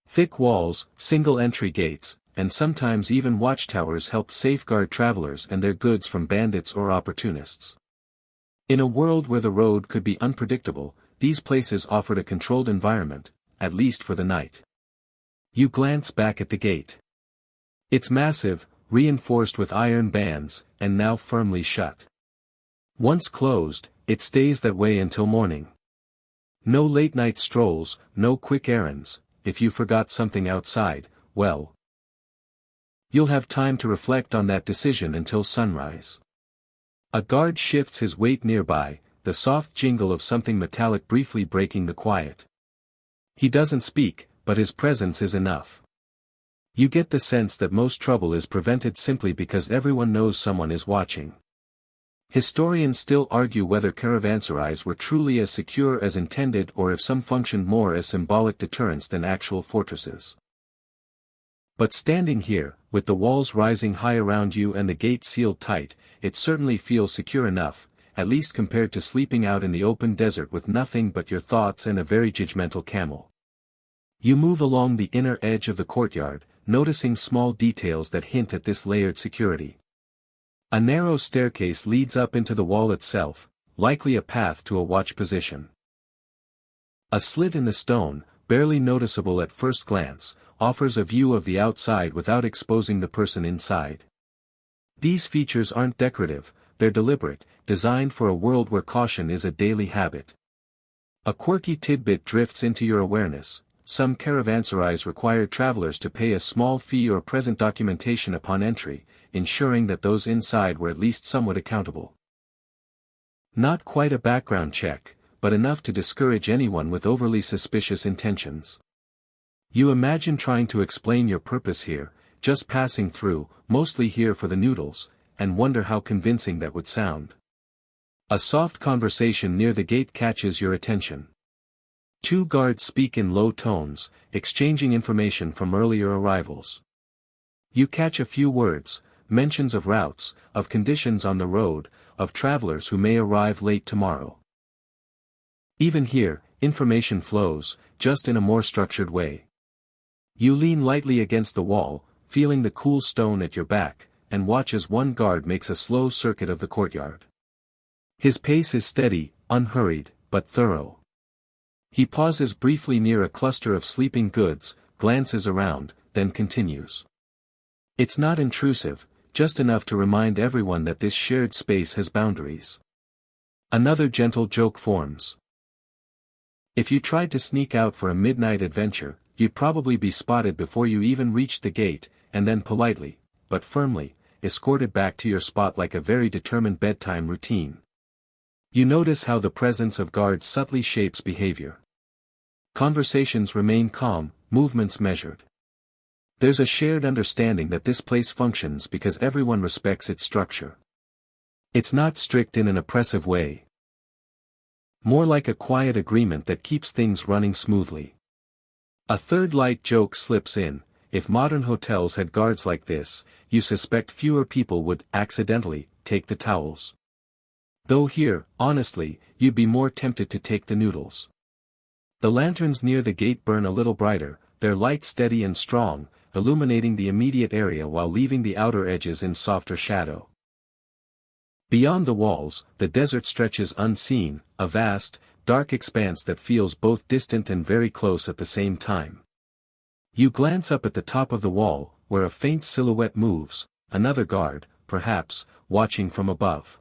Thick walls, single-entry gates, and sometimes even watchtowers helped safeguard travelers and their goods from bandits or opportunists. In a world where the road could be unpredictable, these places offered a controlled environment, at least for the night. You glance back at the gate. It's massive, reinforced with iron bands, and now firmly shut. Once closed, it stays that way until morning. No late-night strolls, no quick errands. If you forgot something outside, well, you'll have time to reflect on that decision until sunrise. A guard shifts his weight nearby, the soft jingle of something metallic briefly breaking the quiet. He doesn't speak, but his presence is enough. You get the sense that most trouble is prevented simply because everyone knows someone is watching. Historians still argue whether caravanserais were truly as secure as intended or if some functioned more as symbolic deterrents than actual fortresses. But standing here, with the walls rising high around you and the gate sealed tight, it certainly feels secure enough, at least compared to sleeping out in the open desert with nothing but your thoughts and a very judgmental camel. You move along the inner edge of the courtyard, noticing small details that hint at this layered security. A narrow staircase leads up into the wall itself, likely a path to a watch position. A slit in the stone, barely noticeable at first glance, offers a view of the outside without exposing the person inside. These features aren't decorative, they're deliberate, designed for a world where caution is a daily habit. A quirky tidbit drifts into your awareness: some caravanserais require travelers to pay a small fee or present documentation upon entry, ensuring that those inside were at least somewhat accountable. Not quite a background check, but enough to discourage anyone with overly suspicious intentions. You imagine trying to explain your purpose here, just passing through, mostly here for the noodles, and wonder how convincing that would sound. A soft conversation near the gate catches your attention. Two guards speak in low tones, exchanging information from earlier arrivals. You catch a few words, mentions of routes, of conditions on the road, of travelers who may arrive late tomorrow. Even here, information flows, just in a more structured way. You lean lightly against the wall, feeling the cool stone at your back, and watch as one guard makes a slow circuit of the courtyard. His pace is steady, unhurried, but thorough. He pauses briefly near a cluster of sleeping goods, glances around, then continues. It's not intrusive, just enough to remind everyone that this shared space has boundaries. Another gentle joke forms. If you tried to sneak out for a midnight adventure, you'd probably be spotted before you even reached the gate, and then politely, but firmly, escorted back to your spot like a very determined bedtime routine. You notice how the presence of guards subtly shapes behavior. Conversations remain calm, movements measured. There's a shared understanding that this place functions because everyone respects its structure. It's not strict in an oppressive way. More like a quiet agreement that keeps things running smoothly. A third light joke slips in: if modern hotels had guards like this, you suspect fewer people would, accidentally, take the towels. Though here, honestly, you'd be more tempted to take the Noodles. The lanterns near the gate burn a little brighter, their light steady and strong, illuminating the immediate area while leaving the outer edges in softer shadow. Beyond the walls, the desert stretches unseen, a vast, dark expanse that feels both distant and very close at the same time. You glance up at the top of the wall, where a faint silhouette moves, another guard, perhaps, watching from above.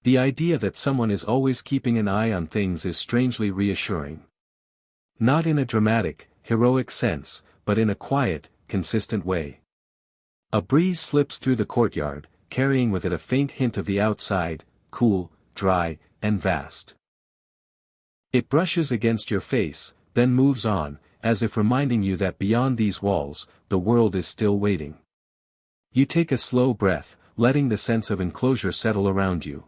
The idea that someone is always keeping an eye on things is strangely reassuring. Not in a dramatic, heroic sense, but in a quiet, consistent way. A breeze slips through the courtyard, carrying with it a faint hint of the outside, cool, dry, and vast. It brushes against your face, then moves on, as if reminding you that beyond these walls, the world is still waiting. You take a slow breath, letting the sense of enclosure settle around you.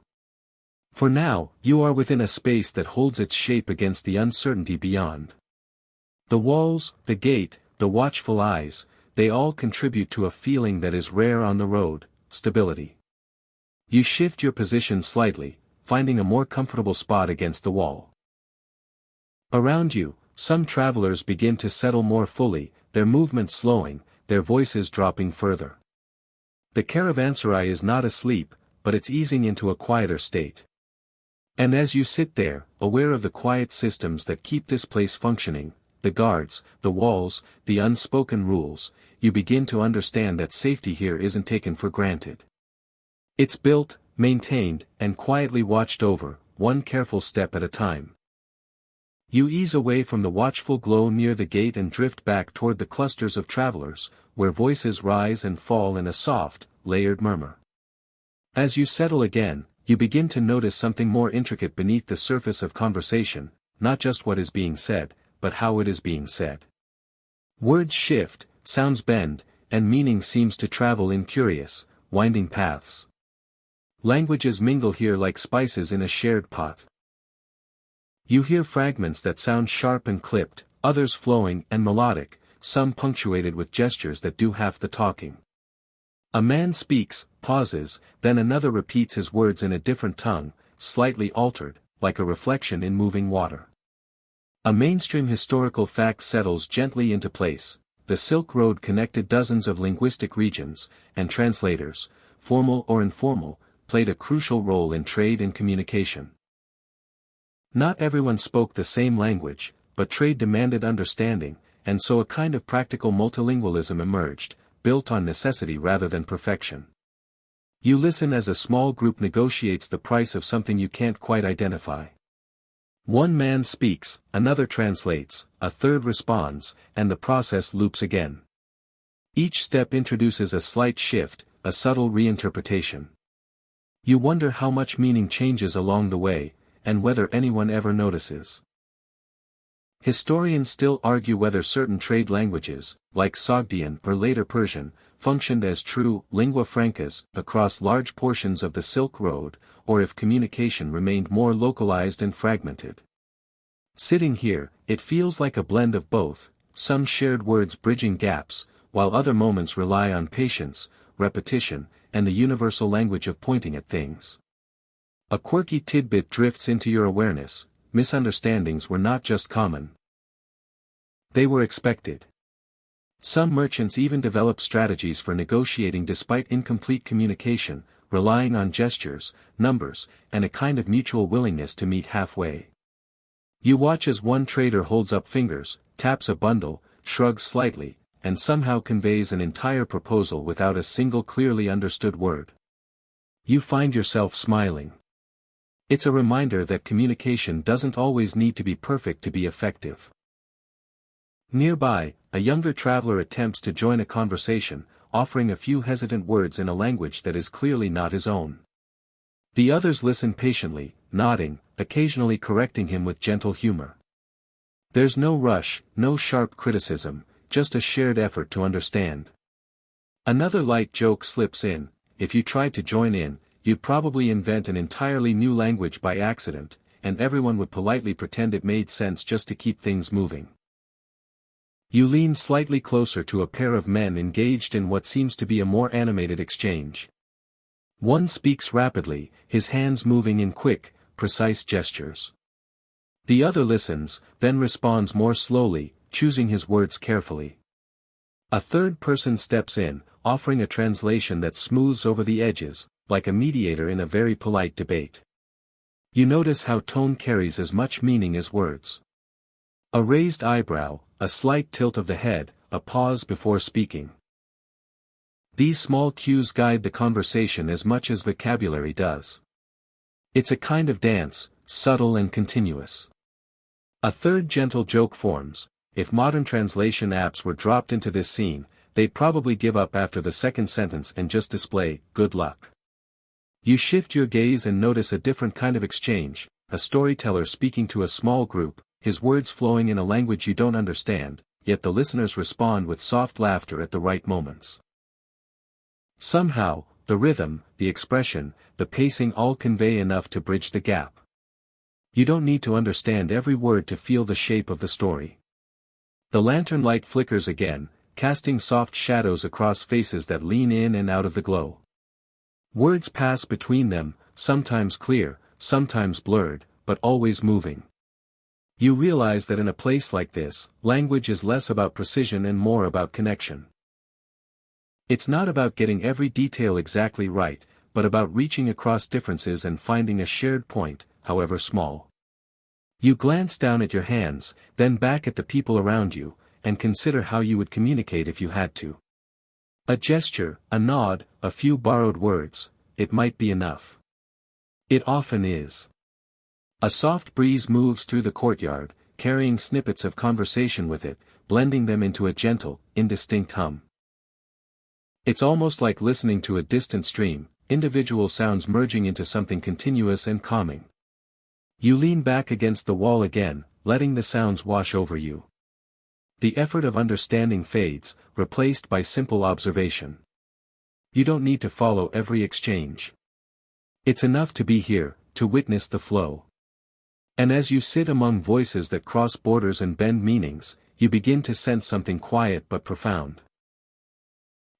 For now, you are within a space that holds its shape against the uncertainty beyond. The walls, the gate, the watchful eyes, they all contribute to a feeling that is rare on the road: stability. You shift your position slightly, finding a more comfortable spot against the wall. Around you, some travelers begin to settle more fully, their movements slowing, their voices dropping further. The caravanserai is not asleep, but it's easing into a quieter state. And as you sit there, aware of the quiet systems that keep this place functioning, the guards, the walls, the unspoken rules, you begin to understand that safety here isn't taken for granted. It's built, maintained, and quietly watched over, one careful step at a time. You ease away from the watchful glow near the gate and drift back toward the clusters of travelers, where voices rise and fall in a soft, layered murmur. As you settle again, you begin to notice something more intricate beneath the surface of conversation, not just what is being said, but how it is being said. Words shift, sounds bend, and meaning seems to travel in curious, winding paths. Languages mingle here like spices in a shared pot. You hear fragments that sound sharp and clipped, others flowing and melodic, some punctuated with gestures that do half the talking. A man speaks, pauses, then another repeats his words in a different tongue, slightly altered, like a reflection in moving water. A mainstream historical fact settles gently into place: the Silk Road connected dozens of linguistic regions, and translators, formal or informal, played a crucial role in trade and communication. Not everyone spoke the same language, but trade demanded understanding, and so a kind of practical multilingualism emerged, built on necessity rather than perfection. You listen as a small group negotiates the price of something you can't quite identify. One man speaks, another translates, a third responds, and the process loops again. Each step introduces a slight shift, a subtle reinterpretation. You wonder how much meaning changes along the way, and whether anyone ever notices. Historians still argue whether certain trade languages, like Sogdian or later Persian, functioned as true lingua francas across large portions of the Silk Road, or if communication remained more localized and fragmented. Sitting here, it feels like a blend of both, some shared words bridging gaps, while other moments rely on patience, repetition, and the universal language of pointing at things. A quirky tidbit drifts into your awareness: misunderstandings were not just common. They were expected. Some merchants even developed strategies for negotiating despite incomplete communication, relying on gestures, numbers, and a kind of mutual willingness to meet halfway. You watch as one trader holds up fingers, taps a bundle, shrugs slightly, and somehow conveys an entire proposal without a single clearly understood word. You find yourself smiling. It's a reminder that communication doesn't always need to be perfect to be effective. Nearby, a younger traveler attempts to join a conversation, offering a few hesitant words in a language that is clearly not his own. The others listen patiently, nodding, occasionally correcting him with gentle humor. There's no rush, no sharp criticism, just a shared effort to understand. Another light joke slips in: if you tried to join in, you'd probably invent an entirely new language by accident, and everyone would politely pretend it made sense just to keep things moving. You lean slightly closer to a pair of men engaged in what seems to be a more animated exchange. One speaks rapidly, his hands moving in quick, precise gestures. The other listens, then responds more slowly, choosing his words carefully. A third person steps in, offering a translation that smooths over the edges, like a mediator in a very polite debate. You notice how tone carries as much meaning as words. A raised eyebrow, a slight tilt of the head, a pause before speaking. These small cues guide the conversation as much as vocabulary does. It's a kind of dance, subtle and continuous. A third gentle joke forms. If modern translation apps were dropped into this scene, they'd probably give up after the second sentence and just display, "Good luck." You shift your gaze and notice a different kind of exchange, a storyteller speaking to a small group, his words flowing in a language you don't understand, yet the listeners respond with soft laughter at the right moments. Somehow, the rhythm, the expression, the pacing all convey enough to bridge the gap. You don't need to understand every word to feel the shape of the story. The lantern light flickers again, casting soft shadows across faces that lean in and out of the glow. Words pass between them, sometimes clear, sometimes blurred, but always moving. You realize that in a place like this, language is less about precision and more about connection. It's not about getting every detail exactly right, but about reaching across differences and finding a shared point, however small. You glance down at your hands, then back at the people around you, and consider how you would communicate if you had to. A gesture, a nod, a few borrowed words, it might be enough. It often is. A soft breeze moves through the courtyard, carrying snippets of conversation with it, blending them into a gentle, indistinct hum. It's almost like listening to a distant stream, individual sounds merging into something continuous and calming. You lean back against the wall again, letting the sounds wash over you. The effort of understanding fades, replaced by simple observation. You don't need to follow every exchange. It's enough to be here, to witness the flow. And as you sit among voices that cross borders and bend meanings, you begin to sense something quiet but profound.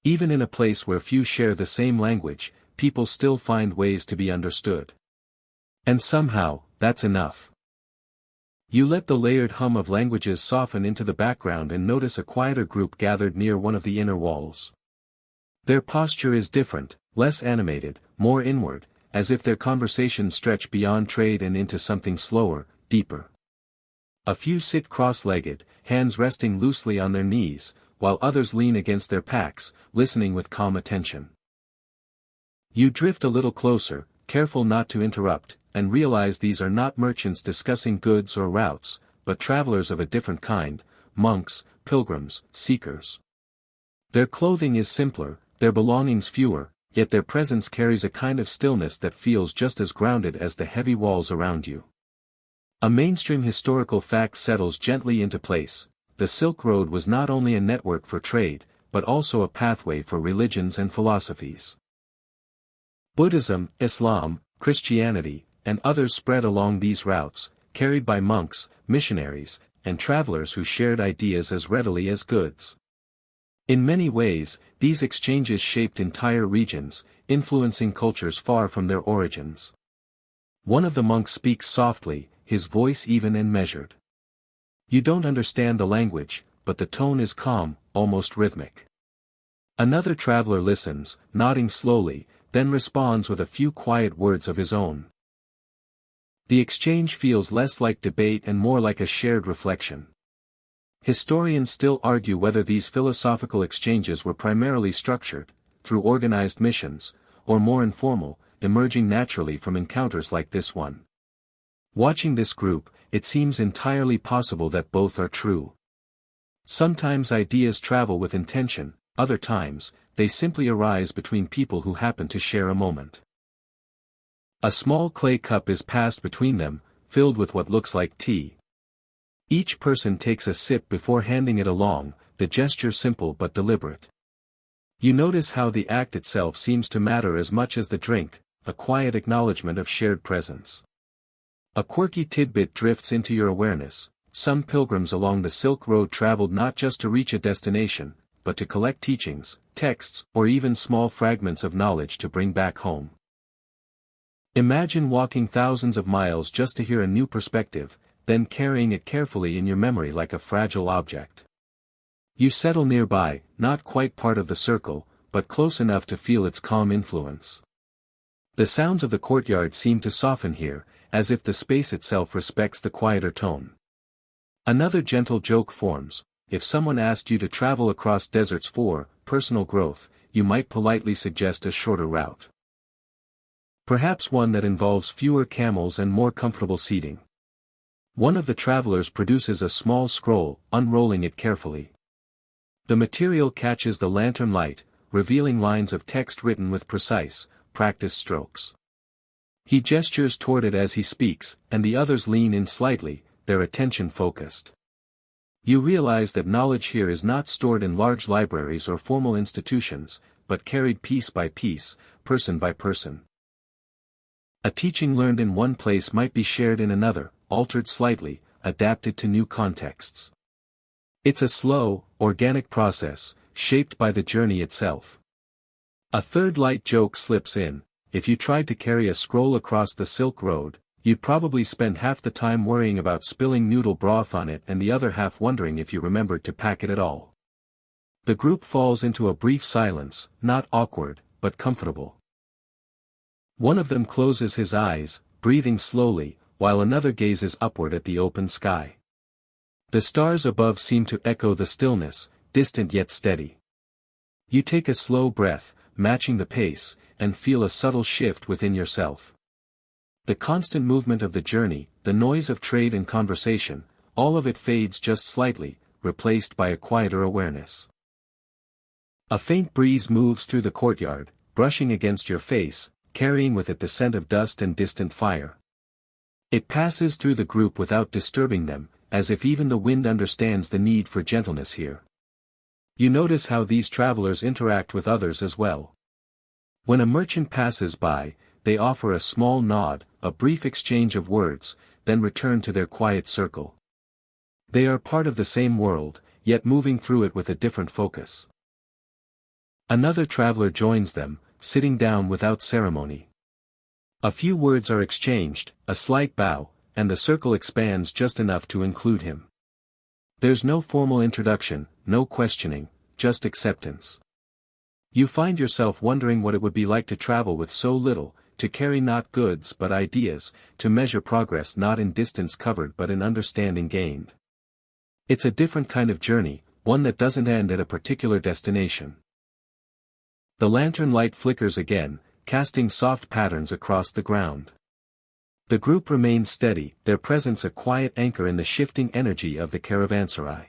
Even in a place where few share the same language, people still find ways to be understood. And somehow, that's enough. You let the layered hum of languages soften into the background and notice a quieter group gathered near one of the inner walls. Their posture is different, less animated, more inward, as if their conversations stretch beyond trade and into something slower, deeper. A few sit cross-legged, hands resting loosely on their knees, while others lean against their packs, listening with calm attention. You drift a little closer, careful not to interrupt, and realize these are not merchants discussing goods or routes, but travelers of a different kind, monks, pilgrims, seekers. Their clothing is simpler, their belongings fewer, yet their presence carries a kind of stillness that feels just as grounded as the heavy walls around you. A mainstream historical fact settles gently into place. The Silk Road was not only a network for trade, but also a pathway for religions and philosophies. Buddhism, Islam, Christianity, and others spread along these routes, carried by monks, missionaries, and travelers who shared ideas as readily as goods. In many ways, these exchanges shaped entire regions, influencing cultures far from their origins. One of the monks speaks softly, his voice even and measured. You don't understand the language, but the tone is calm, almost rhythmic. Another traveler listens, nodding slowly, then responds with a few quiet words of his own. The exchange feels less like debate and more like a shared reflection. Historians still argue whether these philosophical exchanges were primarily structured, through organized missions, or more informal, emerging naturally from encounters like this one. Watching this group, it seems entirely possible that both are true. Sometimes ideas travel with intention, other times, they simply arise between people who happen to share a moment. A small clay cup is passed between them, filled with what looks like tea. Each person takes a sip before handing it along, the gesture simple but deliberate. You notice how the act itself seems to matter as much as the drink, a quiet acknowledgement of shared presence. A quirky tidbit drifts into your awareness. Some pilgrims along the Silk Road traveled not just to reach a destination, but to collect teachings, texts, or even small fragments of knowledge to bring back home. Imagine walking thousands of miles just to hear a new perspective, then carrying it carefully in your memory like a fragile object. You settle nearby, not quite part of the circle, but close enough to feel its calm influence. The sounds of the courtyard seem to soften here, as if the space itself respects the quieter tone. Another gentle joke forms: if someone asked you to travel across deserts for personal growth, you might politely suggest a shorter route. Perhaps one that involves fewer camels and more comfortable seating. One of the travelers produces a small scroll, unrolling it carefully. The material catches the lantern light, revealing lines of text written with precise, practiced strokes. He gestures toward it as he speaks, and the others lean in slightly, their attention focused. You realize that knowledge here is not stored in large libraries or formal institutions, but carried piece by piece, person by person. A teaching learned in one place might be shared in another, altered slightly, adapted to new contexts. It's a slow, organic process, shaped by the journey itself. A third light joke slips in: if you tried to carry a scroll across the Silk Road, you'd probably spend half the time worrying about spilling noodle broth on it and the other half wondering if you remembered to pack it at all. The group falls into a brief silence, not awkward, but comfortable. One of them closes his eyes, breathing slowly, while another gazes upward at the open sky. The stars above seem to echo the stillness, distant yet steady. You take a slow breath, matching the pace, and feel a subtle shift within yourself. The constant movement of the journey, the noise of trade and conversation, all of it fades just slightly, replaced by a quieter awareness. A faint breeze moves through the courtyard, brushing against your face, carrying with it the scent of dust and distant fire. It passes through the group without disturbing them, as if even the wind understands the need for gentleness here. You notice how these travelers interact with others as well. When a merchant passes by, they offer a small nod, a brief exchange of words, then return to their quiet circle. They are part of the same world, yet moving through it with a different focus. Another traveler joins them, sitting down without ceremony. A few words are exchanged, a slight bow, and the circle expands just enough to include him. There's no formal introduction, no questioning, just acceptance. You find yourself wondering what it would be like to travel with so little, to carry not goods but ideas, to measure progress not in distance covered but in understanding gained. It's a different kind of journey, one that doesn't end at a particular destination. The lantern light flickers again, casting soft patterns across the ground. The group remains steady, their presence a quiet anchor in the shifting energy of the Caravanserai.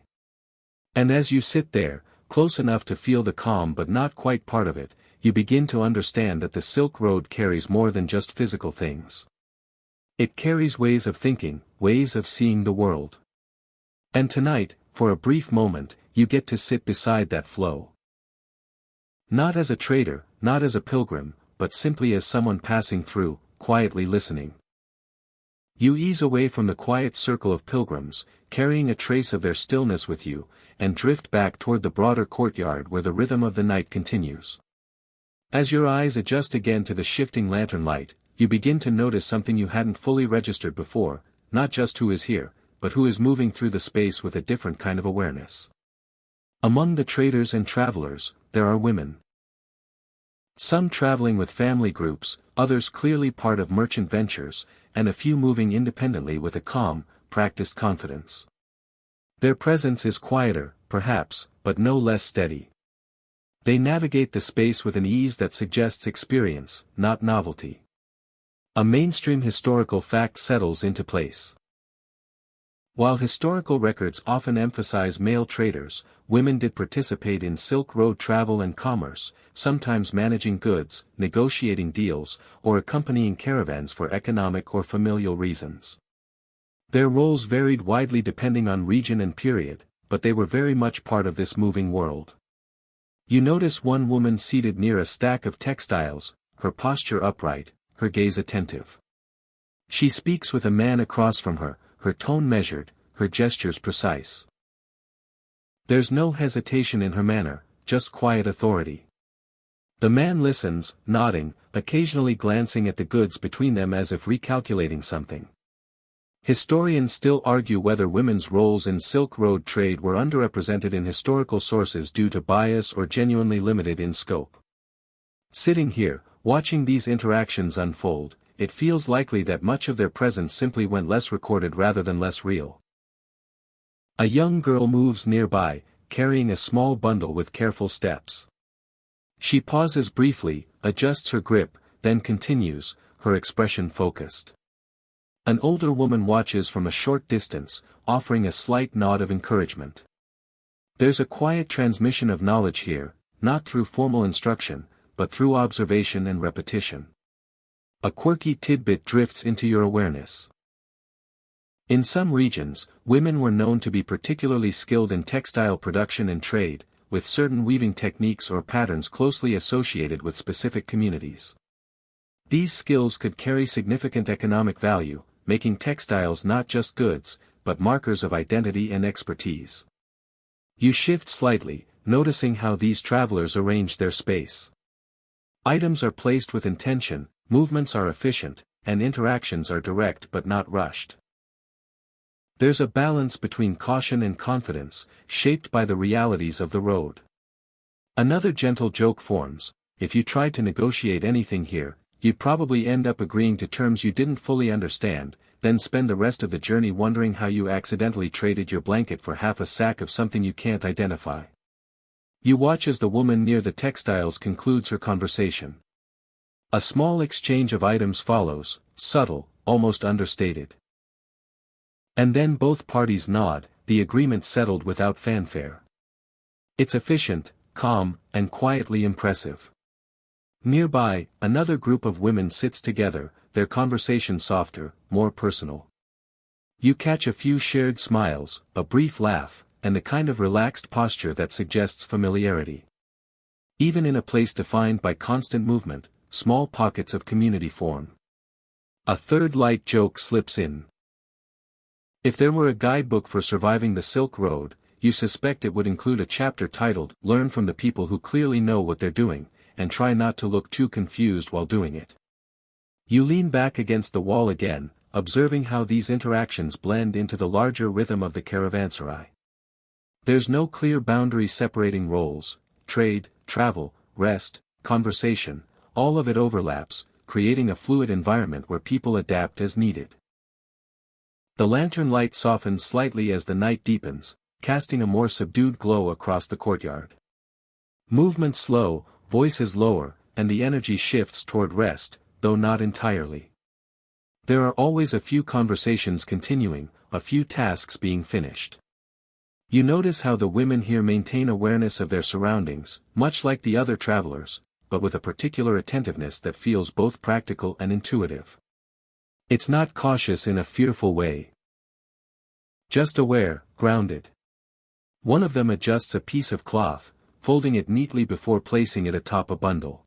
And as you sit there, close enough to feel the calm but not quite part of it, you begin to understand that the Silk Road carries more than just physical things. It carries ways of thinking, ways of seeing the world. And tonight, for a brief moment, you get to sit beside that flow. Not as a trader, not as a pilgrim, but simply as someone passing through, quietly listening. You ease away from the quiet circle of pilgrims, carrying a trace of their stillness with you, and drift back toward the broader courtyard where the rhythm of the night continues. As your eyes adjust again to the shifting lantern light, you begin to notice something you hadn't fully registered before, not just who is here, but who is moving through the space with a different kind of awareness. Among the traders and travelers, there are women. Some traveling with family groups, others clearly part of merchant ventures, and a few moving independently with a calm, practiced confidence. Their presence is quieter, perhaps, but no less steady. They navigate the space with an ease that suggests experience, not novelty. A mainstream historical fact settles into place. While historical records often emphasize male traders, women did participate in Silk Road travel and commerce, sometimes managing goods, negotiating deals, or accompanying caravans for economic or familial reasons. Their roles varied widely depending on region and period, but they were very much part of this moving world. You notice one woman seated near a stack of textiles, her posture upright, her gaze attentive. She speaks with a man across from her, her tone measured, her gestures precise. There's no hesitation in her manner, just quiet authority. The man listens, nodding, occasionally glancing at the goods between them as if recalculating something. Historians still argue whether women's roles in Silk Road trade were underrepresented in historical sources due to bias or genuinely limited in scope. Sitting here, watching these interactions unfold, it feels likely that much of their presence simply went less recorded rather than less real. A young girl moves nearby, carrying a small bundle with careful steps. She pauses briefly, adjusts her grip, then continues, her expression focused. An older woman watches from a short distance, offering a slight nod of encouragement. There's a quiet transmission of knowledge here, not through formal instruction, but through observation and repetition. A quirky tidbit drifts into your awareness. In some regions, women were known to be particularly skilled in textile production and trade, with certain weaving techniques or patterns closely associated with specific communities. These skills could carry significant economic value, making textiles not just goods, but markers of identity and expertise. You shift slightly, noticing how these travelers arrange their space. Items are placed with intention, movements are efficient, and interactions are direct but not rushed. There's a balance between caution and confidence, shaped by the realities of the road. Another gentle joke forms: if you tried to negotiate anything here, you'd probably end up agreeing to terms you didn't fully understand, then spend the rest of the journey wondering how you accidentally traded your blanket for half a sack of something you can't identify. You watch as the woman near the textiles concludes her conversation. A small exchange of items follows, subtle, almost understated. And then both parties nod, the agreement settled without fanfare. It's efficient, calm, and quietly impressive. Nearby, another group of women sits together, their conversation softer, more personal. You catch a few shared smiles, a brief laugh, and the kind of relaxed posture that suggests familiarity. Even in a place defined by constant movement, small pockets of community form. A third light joke slips in. If there were a guidebook for surviving the Silk Road, you suspect it would include a chapter titled, "Learn from the people who clearly know what they're doing, and try not to look too confused while doing it." You lean back against the wall again, observing how these interactions blend into the larger rhythm of the Caravanserai. There's no clear boundary separating roles: trade, travel, rest, conversation, all of it overlaps, creating a fluid environment where people adapt as needed. The lantern light softens slightly as the night deepens, casting a more subdued glow across the courtyard. Movement slow, voices lower, and the energy shifts toward rest, though not entirely. There are always a few conversations continuing, a few tasks being finished. You notice how the women here maintain awareness of their surroundings, much like the other travelers, but with a particular attentiveness that feels both practical and intuitive. It's not cautious in a fearful way. Just aware, grounded. One of them adjusts a piece of cloth, folding it neatly before placing it atop a bundle.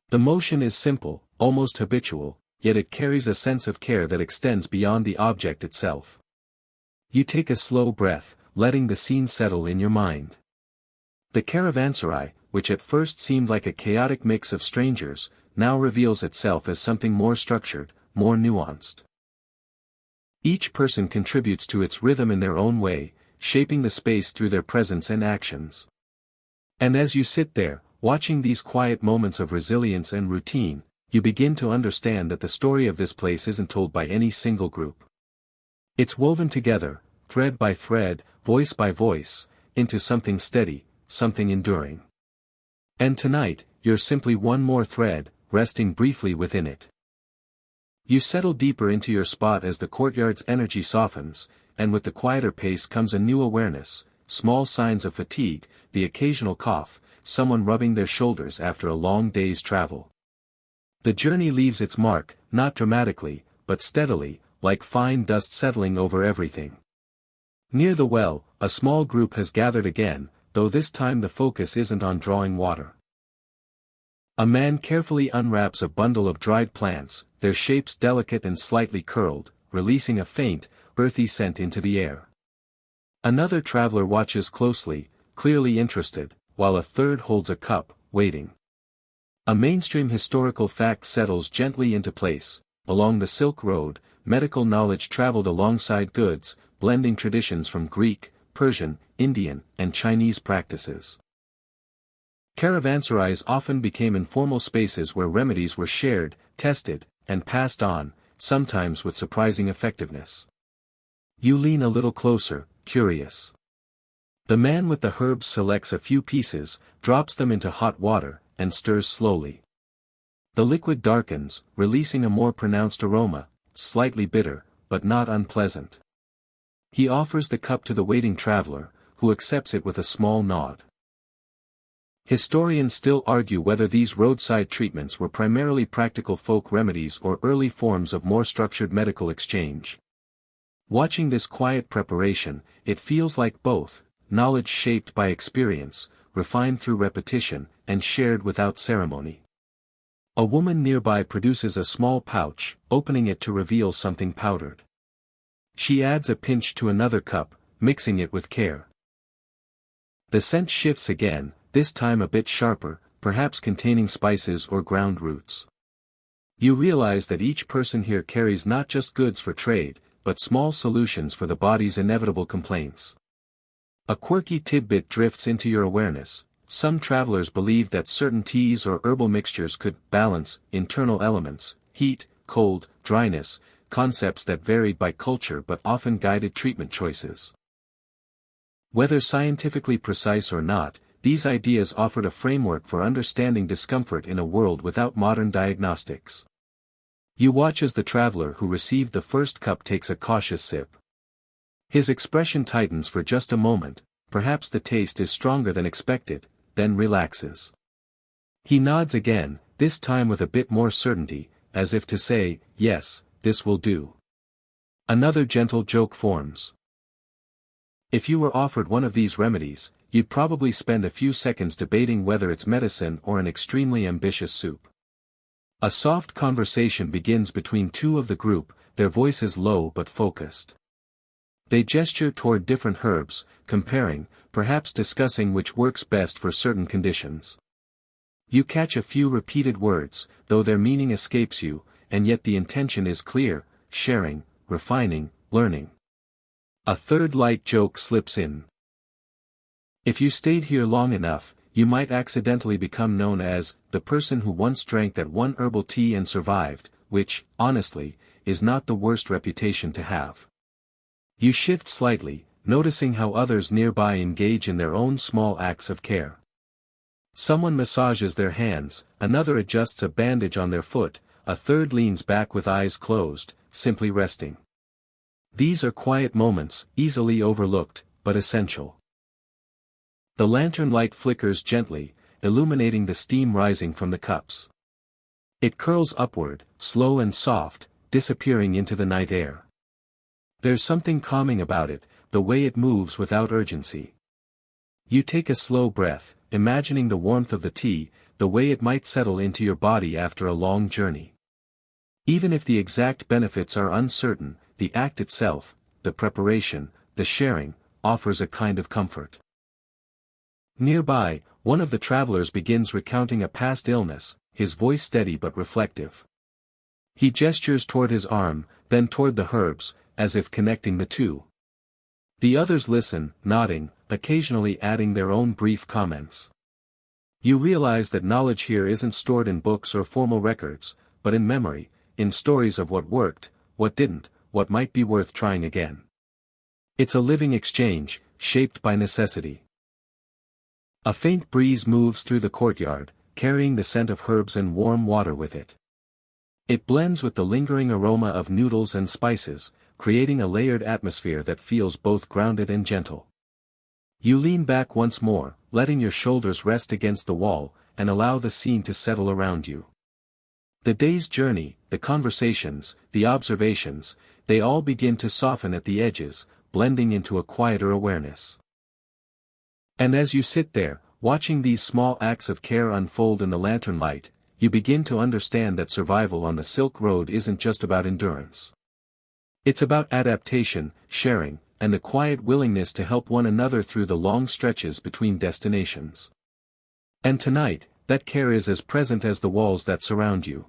The motion is simple, almost habitual, yet it carries a sense of care that extends beyond the object itself. You take a slow breath, letting the scene settle in your mind. The Caravanserai, which at first seemed like a chaotic mix of strangers, now reveals itself as something more structured, more nuanced. Each person contributes to its rhythm in their own way, shaping the space through their presence and actions. And as you sit there, watching these quiet moments of resilience and routine, you begin to understand that the story of this place isn't told by any single group. It's woven together, thread by thread, voice by voice, into something steady, something enduring. And tonight, you're simply one more thread, resting briefly within it. You settle deeper into your spot as the courtyard's energy softens, and with the quieter pace comes a new awareness, small signs of fatigue, the occasional cough, someone rubbing their shoulders after a long day's travel. The journey leaves its mark, not dramatically, but steadily, like fine dust settling over everything. Near the well, a small group has gathered again, though this time the focus isn't on drawing water. A man carefully unwraps a bundle of dried plants, their shapes delicate and slightly curled, releasing a faint, earthy scent into the air. Another traveler watches closely, clearly interested, while a third holds a cup, waiting. A mainstream historical fact settles gently into place. Along the Silk Road, medical knowledge traveled alongside goods, blending traditions from Greek, Persian, Indian, and Chinese practices. Caravanserais often became informal spaces where remedies were shared, tested, and passed on, sometimes with surprising effectiveness. You lean a little closer, curious. The man with the herbs selects a few pieces, drops them into hot water, and stirs slowly. The liquid darkens, releasing a more pronounced aroma, slightly bitter, but not unpleasant. He offers the cup to the waiting traveler, who accepts it with a small nod. Historians still argue whether these roadside treatments were primarily practical folk remedies or early forms of more structured medical exchange. Watching this quiet preparation, it feels like both, knowledge shaped by experience, refined through repetition, and shared without ceremony. A woman nearby produces a small pouch, opening it to reveal something powdered. She adds a pinch to another cup, mixing it with care. The scent shifts again, this time a bit sharper, perhaps containing spices or ground roots. You realize that each person here carries not just goods for trade, but small solutions for the body's inevitable complaints. A quirky tidbit drifts into your awareness. Some travelers believed that certain teas or herbal mixtures could balance internal elements, heat, cold, dryness, concepts that varied by culture but often guided treatment choices. Whether scientifically precise or not, these ideas offered a framework for understanding discomfort in a world without modern diagnostics. You watch as the traveler who received the first cup takes a cautious sip. His expression tightens for just a moment, perhaps the taste is stronger than expected, then relaxes. He nods again, this time with a bit more certainty, as if to say, yes, this will do. Another gentle joke forms. If you were offered one of these remedies, you'd probably spend a few seconds debating whether it's medicine or an extremely ambitious soup. A soft conversation begins between two of the group, their voices low but focused. They gesture toward different herbs, comparing, perhaps discussing which works best for certain conditions. You catch a few repeated words, though their meaning escapes you, and yet the intention is clear: sharing, refining, learning. A third light joke slips in. If you stayed here long enough, you might accidentally become known as the person who once drank that one herbal tea and survived, which, honestly, is not the worst reputation to have. You shift slightly, noticing how others nearby engage in their own small acts of care. Someone massages their hands, another adjusts a bandage on their foot, a third leans back with eyes closed, simply resting. These are quiet moments, easily overlooked, but essential. The lantern light flickers gently, illuminating the steam rising from the cups. It curls upward, slow and soft, disappearing into the night air. There's something calming about it, the way it moves without urgency. You take a slow breath, imagining the warmth of the tea, the way it might settle into your body after a long journey. Even if the exact benefits are uncertain, the act itself, the preparation, the sharing, offers a kind of comfort. Nearby, one of the travelers begins recounting a past illness, his voice steady but reflective. He gestures toward his arm, then toward the herbs, as if connecting the two. The others listen, nodding, occasionally adding their own brief comments. You realize that knowledge here isn't stored in books or formal records, but in memory, in stories of what worked, what didn't, what might be worth trying again. It's a living exchange, shaped by necessity. A faint breeze moves through the courtyard, carrying the scent of herbs and warm water with it. It blends with the lingering aroma of noodles and spices, creating a layered atmosphere that feels both grounded and gentle. You lean back once more, letting your shoulders rest against the wall, and allow the scene to settle around you. The day's journey, the conversations, the observations, they all begin to soften at the edges, blending into a quieter awareness. And as you sit there, watching these small acts of care unfold in the lantern light, you begin to understand that survival on the Silk Road isn't just about endurance. It's about adaptation, sharing, and the quiet willingness to help one another through the long stretches between destinations. And tonight, that care is as present as the walls that surround you.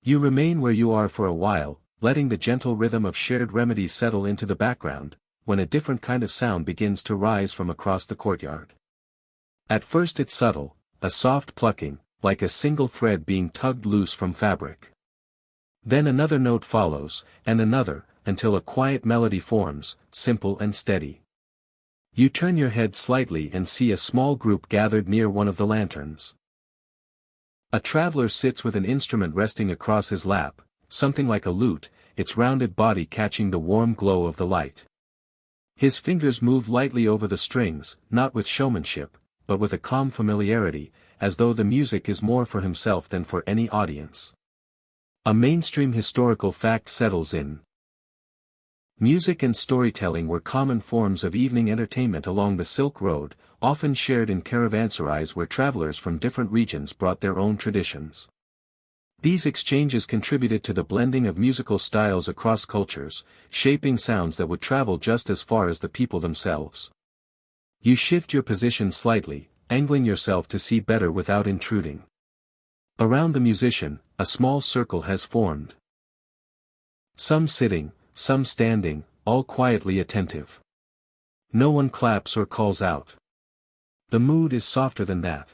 You remain where you are for a while, letting the gentle rhythm of shared remedies settle into the background, when a different kind of sound begins to rise from across the courtyard. At first it's subtle, a soft plucking, like a single thread being tugged loose from fabric. Then another note follows, and another, until a quiet melody forms, simple and steady. You turn your head slightly and see a small group gathered near one of the lanterns. A traveler sits with an instrument resting across his lap, something like a lute, its rounded body catching the warm glow of the light. His fingers move lightly over the strings, not with showmanship, but with a calm familiarity, as though the music is more for himself than for any audience. A mainstream historical fact settles in. Music and storytelling were common forms of evening entertainment along the Silk Road, often shared in caravanserais where travelers from different regions brought their own traditions. These exchanges contributed to the blending of musical styles across cultures, shaping sounds that would travel just as far as the people themselves. You shift your position slightly, angling yourself to see better without intruding. Around the musician, a small circle has formed. Some sitting, some standing, all quietly attentive. No one claps or calls out. The mood is softer than that.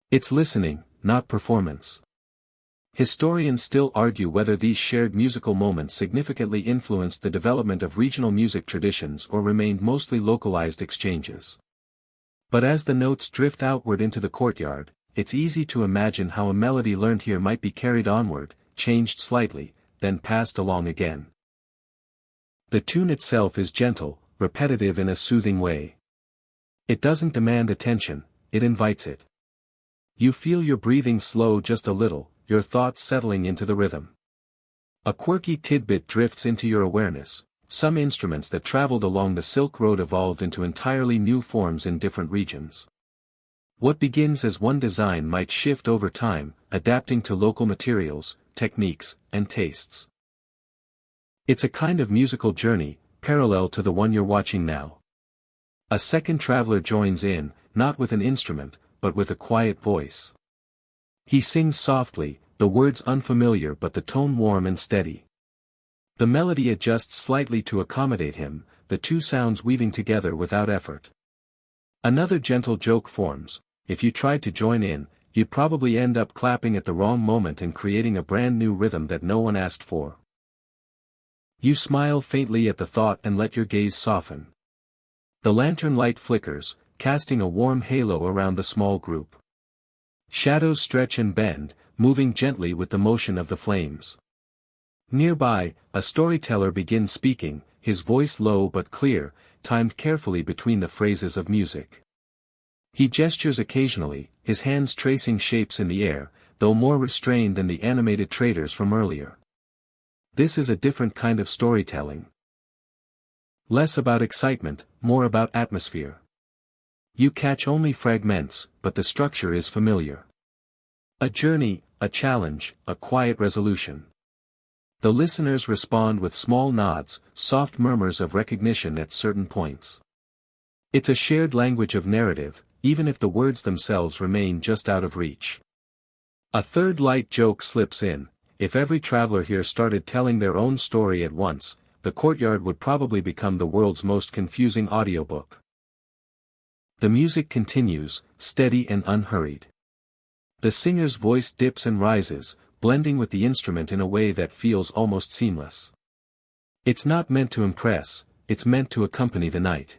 It's listening, not performance. Historians still argue whether these shared musical moments significantly influenced the development of regional music traditions or remained mostly localized exchanges. But as the notes drift outward into the courtyard, it's easy to imagine how a melody learned here might be carried onward, changed slightly, then passed along again. The tune itself is gentle, repetitive in a soothing way. It doesn't demand attention, it invites it. You feel your breathing slow just a little, your thoughts settling into the rhythm. A quirky tidbit drifts into your awareness. Some instruments that traveled along the Silk Road evolved into entirely new forms in different regions. What begins as one design might shift over time, adapting to local materials, techniques, and tastes. It's a kind of musical journey, parallel to the one you're watching now. A second traveler joins in, not with an instrument, but with a quiet voice. He sings softly, the words unfamiliar but the tone warm and steady. The melody adjusts slightly to accommodate him, the two sounds weaving together without effort. Another gentle joke forms. If you tried to join in, you'd probably end up clapping at the wrong moment and creating a brand new rhythm that no one asked for. You smile faintly at the thought and let your gaze soften. The lantern light flickers, casting a warm halo around the small group. Shadows stretch and bend, moving gently with the motion of the flames. Nearby, a storyteller begins speaking, his voice low but clear, timed carefully between the phrases of music. He gestures occasionally, his hands tracing shapes in the air, though more restrained than the animated traders from earlier. This is a different kind of storytelling. Less about excitement, more about atmosphere. You catch only fragments, but the structure is familiar. A journey, a challenge, a quiet resolution. The listeners respond with small nods, soft murmurs of recognition at certain points. It's a shared language of narrative, even if the words themselves remain just out of reach. A third light joke slips in. If every traveler here started telling their own story at once, the courtyard would probably become the world's most confusing audiobook. The music continues, steady and unhurried. The singer's voice dips and rises, blending with the instrument in a way that feels almost seamless. It's not meant to impress, it's meant to accompany the night.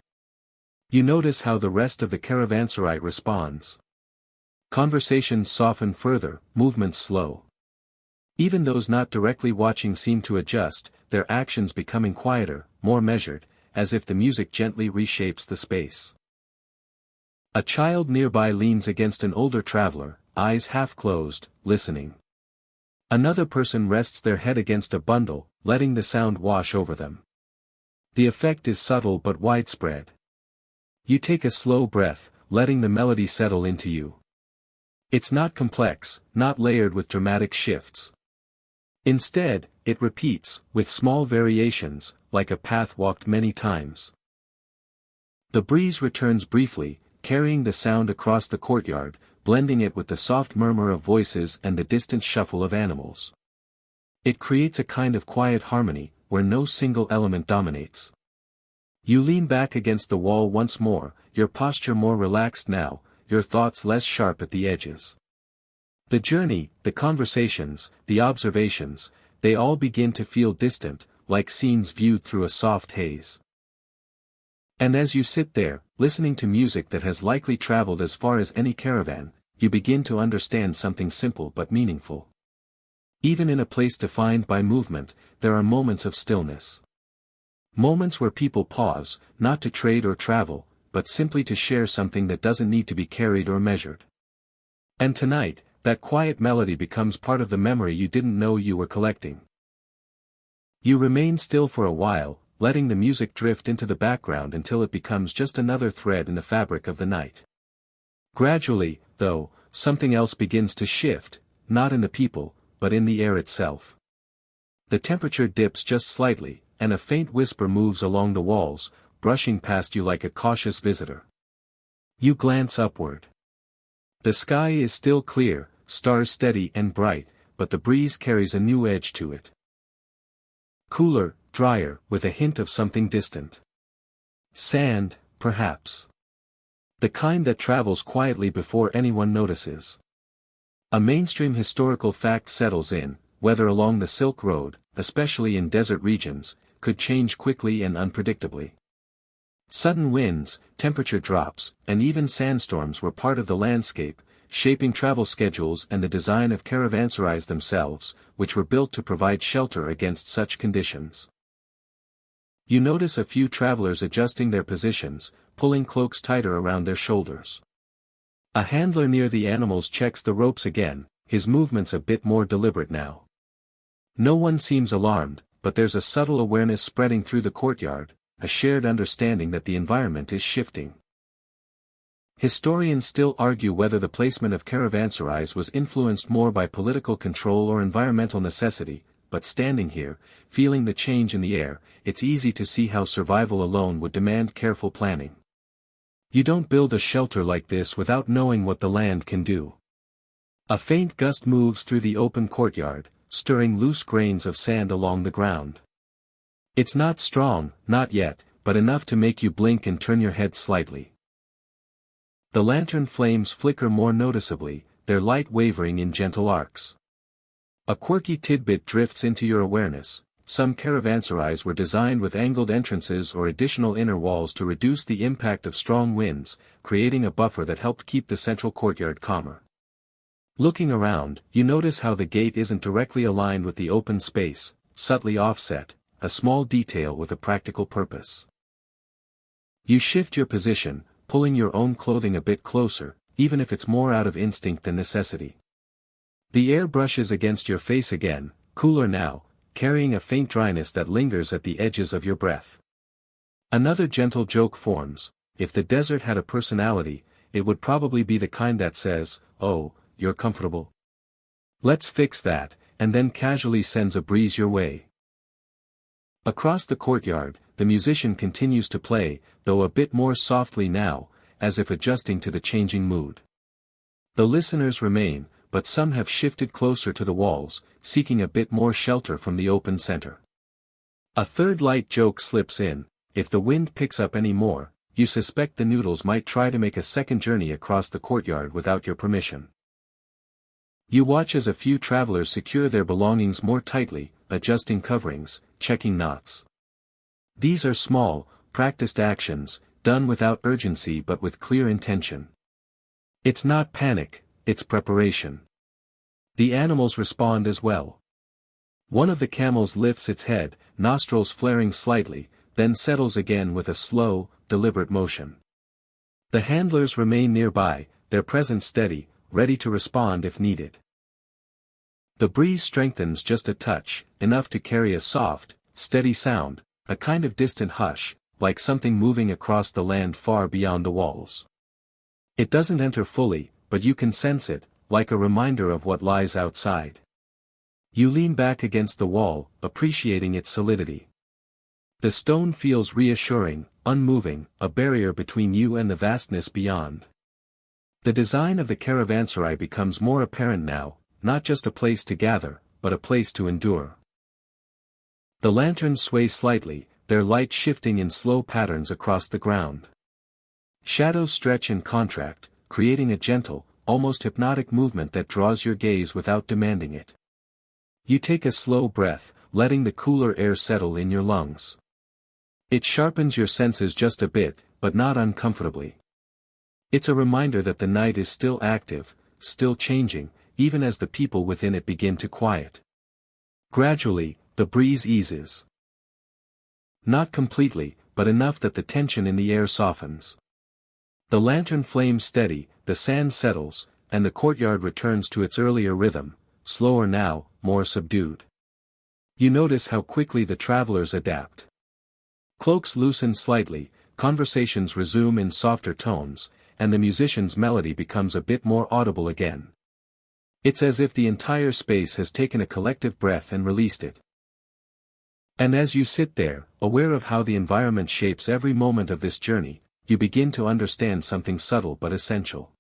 You notice how the rest of the caravanserai responds. Conversations soften further, movements slow. Even those not directly watching seem to adjust, their actions becoming quieter, more measured, as if the music gently reshapes the space. A child nearby leans against an older traveler, eyes half closed, listening. Another person rests their head against a bundle, letting the sound wash over them. The effect is subtle but widespread. You take a slow breath, letting the melody settle into you. It's not complex, not layered with dramatic shifts. Instead, it repeats, with small variations, like a path walked many times. The breeze returns briefly, carrying the sound across the courtyard, blending it with the soft murmur of voices and the distant shuffle of animals. It creates a kind of quiet harmony, where no single element dominates. You lean back against the wall once more, your posture more relaxed now, your thoughts less sharp at the edges. The journey, the conversations, the observations, they all begin to feel distant, like scenes viewed through a soft haze. And as you sit there, listening to music that has likely traveled as far as any caravan, you begin to understand something simple but meaningful. Even in a place defined by movement, there are moments of stillness. Moments where people pause, not to trade or travel, but simply to share something that doesn't need to be carried or measured. And tonight, that quiet melody becomes part of the memory you didn't know you were collecting. You remain still for a while, letting the music drift into the background until it becomes just another thread in the fabric of the night. Gradually, though, something else begins to shift, not in the people, but in the air itself. The temperature dips just slightly, and a faint whisper moves along the walls, brushing past you like a cautious visitor. You glance upward. The sky is still clear, stars steady and bright, but the breeze carries a new edge to it. Cooler, drier, with a hint of something distant. Sand, perhaps. The kind that travels quietly before anyone notices. A mainstream historical fact settles in: weather along the Silk Road, especially in desert regions, could change quickly and unpredictably. Sudden winds, temperature drops, and even sandstorms were part of the landscape, shaping travel schedules and the design of caravanserais themselves, which were built to provide shelter against such conditions. You notice a few travelers adjusting their positions, pulling cloaks tighter around their shoulders. A handler near the animals checks the ropes again, his movements a bit more deliberate now. No one seems alarmed, but there's a subtle awareness spreading through the courtyard, a shared understanding that the environment is shifting. Historians still argue whether the placement of caravanserais was influenced more by political control or environmental necessity, but standing here, feeling the change in the air, it's easy to see how survival alone would demand careful planning. You don't build a shelter like this without knowing what the land can do. A faint gust moves through the open courtyard, stirring loose grains of sand along the ground. It's not strong, not yet, but enough to make you blink and turn your head slightly. The lantern flames flicker more noticeably, their light wavering in gentle arcs. A quirky tidbit drifts into your awareness: some caravanserais were designed with angled entrances or additional inner walls to reduce the impact of strong winds, creating a buffer that helped keep the central courtyard calmer. Looking around, you notice how the gate isn't directly aligned with the open space, subtly offset, a small detail with a practical purpose. You shift your position, pulling your own clothing a bit closer, even if it's more out of instinct than necessity. The air brushes against your face again, cooler now, carrying a faint dryness that lingers at the edges of your breath. Another gentle joke forms: if the desert had a personality, it would probably be the kind that says, "Oh, you're comfortable? Let's fix that," and then casually sends a breeze your way. Across the courtyard, the musician continues to play, though a bit more softly now, as if adjusting to the changing mood. The listeners remain, but some have shifted closer to the walls, seeking a bit more shelter from the open center. A third light joke slips in: if the wind picks up any more, you suspect the Noodles might try to make a second journey across the courtyard without your permission. You watch as a few travelers secure their belongings more tightly, adjusting coverings, checking knots. These are small, practiced actions, done without urgency but with clear intention. It's not panic, it's preparation. The animals respond as well. One of the camels lifts its head, nostrils flaring slightly, then settles again with a slow, deliberate motion. The handlers remain nearby, their presence steady, ready to respond if needed. The breeze strengthens just a touch, enough to carry a soft, steady sound, a kind of distant hush, like something moving across the land far beyond the walls. It doesn't enter fully, but you can sense it, like a reminder of what lies outside. You lean back against the wall, appreciating its solidity. The stone feels reassuring, unmoving, a barrier between you and the vastness beyond. The design of the caravanserai becomes more apparent now, not just a place to gather, but a place to endure. The lanterns sway slightly, their light shifting in slow patterns across the ground. Shadows stretch and contract, creating a gentle, almost hypnotic movement that draws your gaze without demanding it. You take a slow breath, letting the cooler air settle in your lungs. It sharpens your senses just a bit, but not uncomfortably. It's a reminder that the night is still active, still changing, even as the people within it begin to quiet. Gradually, the breeze eases. Not completely, but enough that the tension in the air softens. The lantern flames steady, the sand settles, and the courtyard returns to its earlier rhythm, slower now, more subdued. You notice how quickly the travelers adapt. Cloaks loosen slightly, conversations resume in softer tones, and the musician's melody becomes a bit more audible again. It's as if the entire space has taken a collective breath and released it. And as you sit there, aware of how the environment shapes every moment of this journey, you begin to understand something subtle but essential.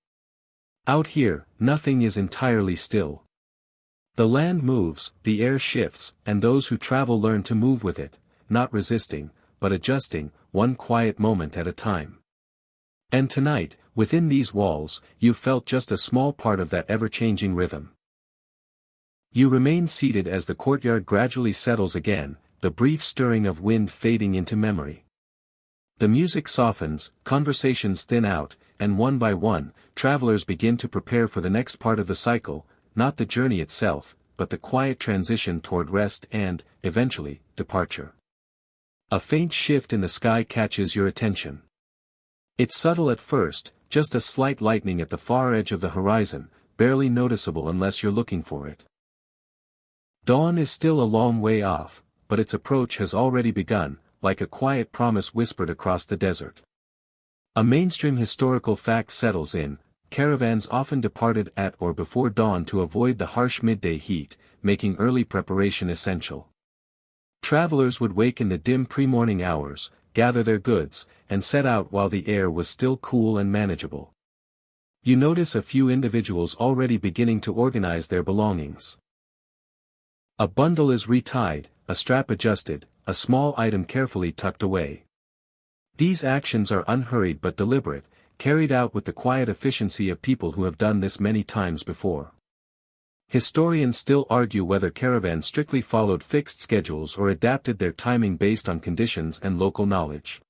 Out here, nothing is entirely still. The land moves, the air shifts, and those who travel learn to move with it, not resisting, but adjusting, one quiet moment at a time. And tonight, within these walls, you felt just a small part of that ever-changing rhythm. You remain seated as the courtyard gradually settles again, the brief stirring of wind fading into memory. The music softens, conversations thin out, and one by one, travelers begin to prepare for the next part of the cycle, not the journey itself, but the quiet transition toward rest and, eventually, departure. A faint shift in the sky catches your attention. It's subtle at first, just a slight lightening at the far edge of the horizon, barely noticeable unless you're looking for it. Dawn is still a long way off, but its approach has already begun, like a quiet promise whispered across the desert. A mainstream historical fact settles in: caravans often departed at or before dawn to avoid the harsh midday heat, making early preparation essential. Travelers would wake in the dim pre-morning hours, gather their goods, and set out while the air was still cool and manageable. You notice a few individuals already beginning to organize their belongings. A bundle is retied, a strap adjusted, a small item carefully tucked away. These actions are unhurried but deliberate, carried out with the quiet efficiency of people who have done this many times before. Historians still argue whether caravans strictly followed fixed schedules or adapted their timing based on conditions and local knowledge.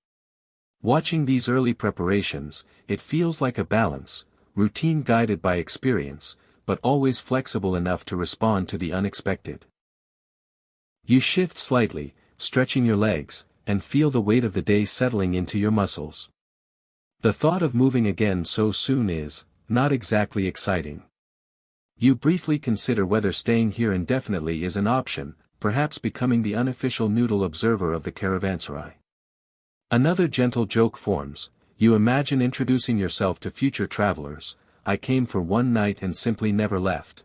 Watching these early preparations, it feels like a balance, routine guided by experience, but always flexible enough to respond to the unexpected. You shift slightly, stretching your legs, and feel the weight of the day settling into your muscles. The thought of moving again so soon is, not exactly exciting. You briefly consider whether staying here indefinitely is an option, perhaps becoming the unofficial noodle observer of the caravanserai. Another gentle joke forms: you imagine introducing yourself to future travelers: "I came for one night and simply never left."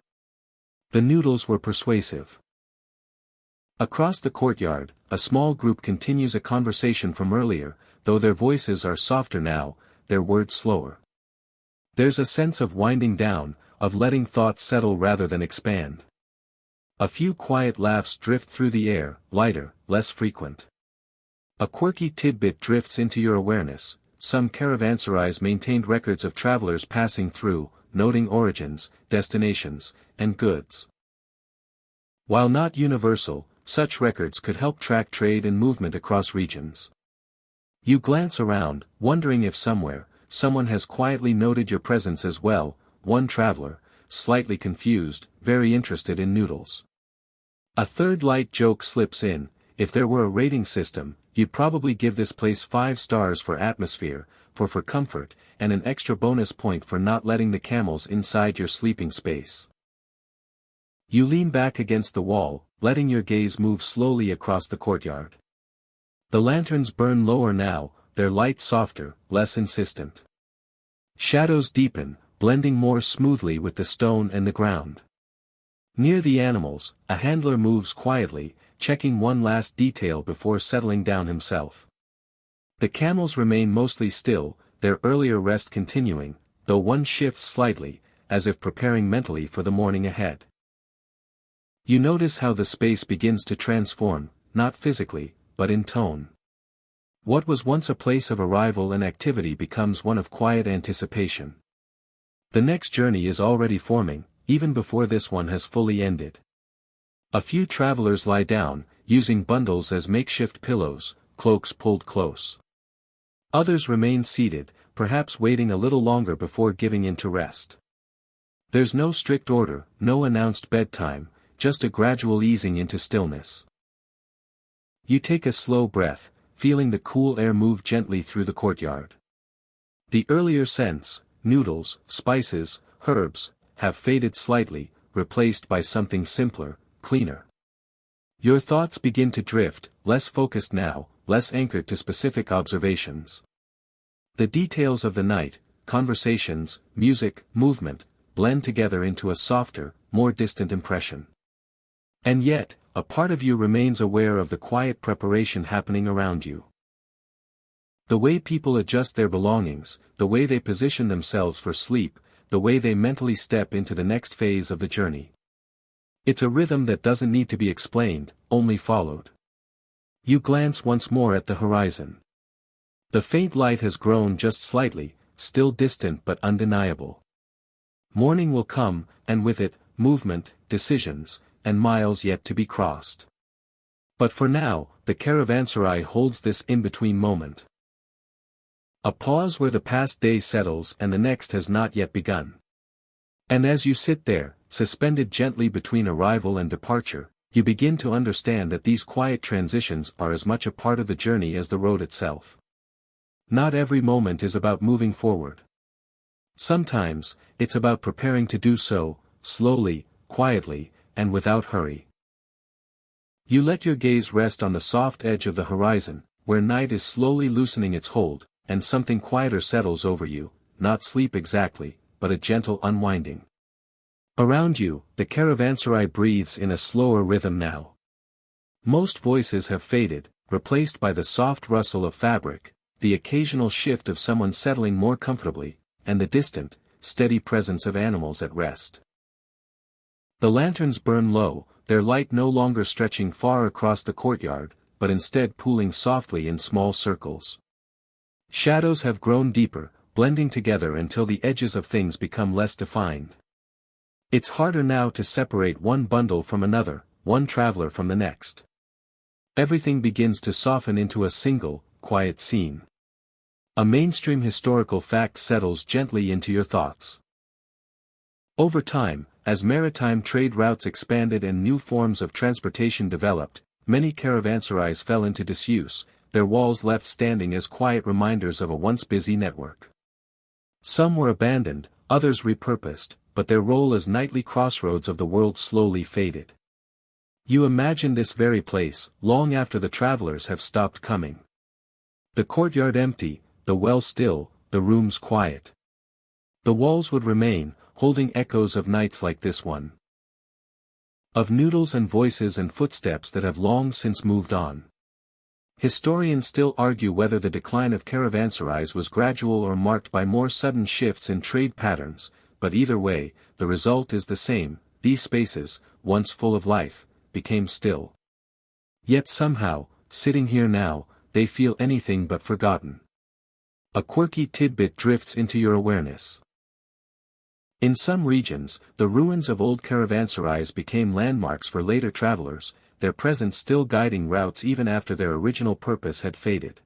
The noodles were persuasive. Across the courtyard, a small group continues a conversation from earlier, though their voices are softer now, their words slower. There's a sense of winding down, of letting thoughts settle rather than expand. A few quiet laughs drift through the air, lighter, less frequent. A quirky tidbit drifts into your awareness: some caravanserais maintained records of travelers passing through, noting origins, destinations, and goods. While not universal, such records could help track trade and movement across regions. You glance around, wondering if somewhere, someone has quietly noted your presence as well. One traveler, slightly confused, very interested in noodles. A third light joke slips in: if there were a rating system, you'd probably give this place 5 stars for atmosphere, for comfort, and an extra bonus point for not letting the camels inside your sleeping space. You lean back against the wall, letting your gaze move slowly across the courtyard. The lanterns burn lower now, their light softer, less insistent. Shadows deepen, blending more smoothly with the stone and the ground. Near the animals, a handler moves quietly, checking one last detail before settling down himself. The camels remain mostly still, their earlier rest continuing, though one shifts slightly, as if preparing mentally for the morning ahead. You notice how the space begins to transform, not physically, but in tone. What was once a place of arrival and activity becomes one of quiet anticipation. The next journey is already forming, even before this one has fully ended. A few travelers lie down, using bundles as makeshift pillows, cloaks pulled close. Others remain seated, perhaps waiting a little longer before giving in to rest. There's no strict order, no announced bedtime, just a gradual easing into stillness. You take a slow breath, feeling the cool air move gently through the courtyard. The earlier scents, noodles, spices, herbs, have faded slightly, replaced by something simpler, cleaner. Your thoughts begin to drift, less focused now, less anchored to specific observations. The details of the night, conversations, music, movement, blend together into a softer, more distant impression. And yet, a part of you remains aware of the quiet preparation happening around you. The way people adjust their belongings, the way they position themselves for sleep, the way they mentally step into the next phase of the journey. It's a rhythm that doesn't need to be explained, only followed. You glance once more at the horizon. The faint light has grown just slightly, still distant but undeniable. Morning will come, and with it, movement, decisions, and miles yet to be crossed. But for now, the Caravanserai holds this in-between moment. A pause where the past day settles and the next has not yet begun. And as you sit there, suspended gently between arrival and departure, you begin to understand that these quiet transitions are as much a part of the journey as the road itself. Not every moment is about moving forward. Sometimes, it's about preparing to do so, slowly, quietly, and without hurry. You let your gaze rest on the soft edge of the horizon, where night is slowly loosening its hold, and something quieter settles over you, not sleep exactly, but a gentle unwinding. Around you, the Caravanserai breathes in a slower rhythm now. Most voices have faded, replaced by the soft rustle of fabric, the occasional shift of someone settling more comfortably, and the distant, steady presence of animals at rest. The lanterns burn low, their light no longer stretching far across the courtyard, but instead pooling softly in small circles. Shadows have grown deeper, blending together until the edges of things become less defined. It's harder now to separate one bundle from another, one traveler from the next. Everything begins to soften into a single, quiet scene. A mainstream historical fact settles gently into your thoughts. Over time, as maritime trade routes expanded and new forms of transportation developed, many caravanserais fell into disuse, their walls left standing as quiet reminders of a once busy network. Some were abandoned, others repurposed, but their role as nightly crossroads of the world slowly faded. You imagine this very place, long after the travelers have stopped coming. The courtyard empty, the well still, the rooms quiet. The walls would remain, holding echoes of nights like this one. Of noodles and voices and footsteps that have long since moved on. Historians still argue whether the decline of caravanserais was gradual or marked by more sudden shifts in trade patterns, but either way, the result is the same: these spaces, once full of life, became still. Yet somehow, sitting here now, they feel anything but forgotten. A quirky tidbit drifts into your awareness. In some regions, the ruins of old caravanserais became landmarks for later travelers, their presence still guiding routes even after their original purpose had faded.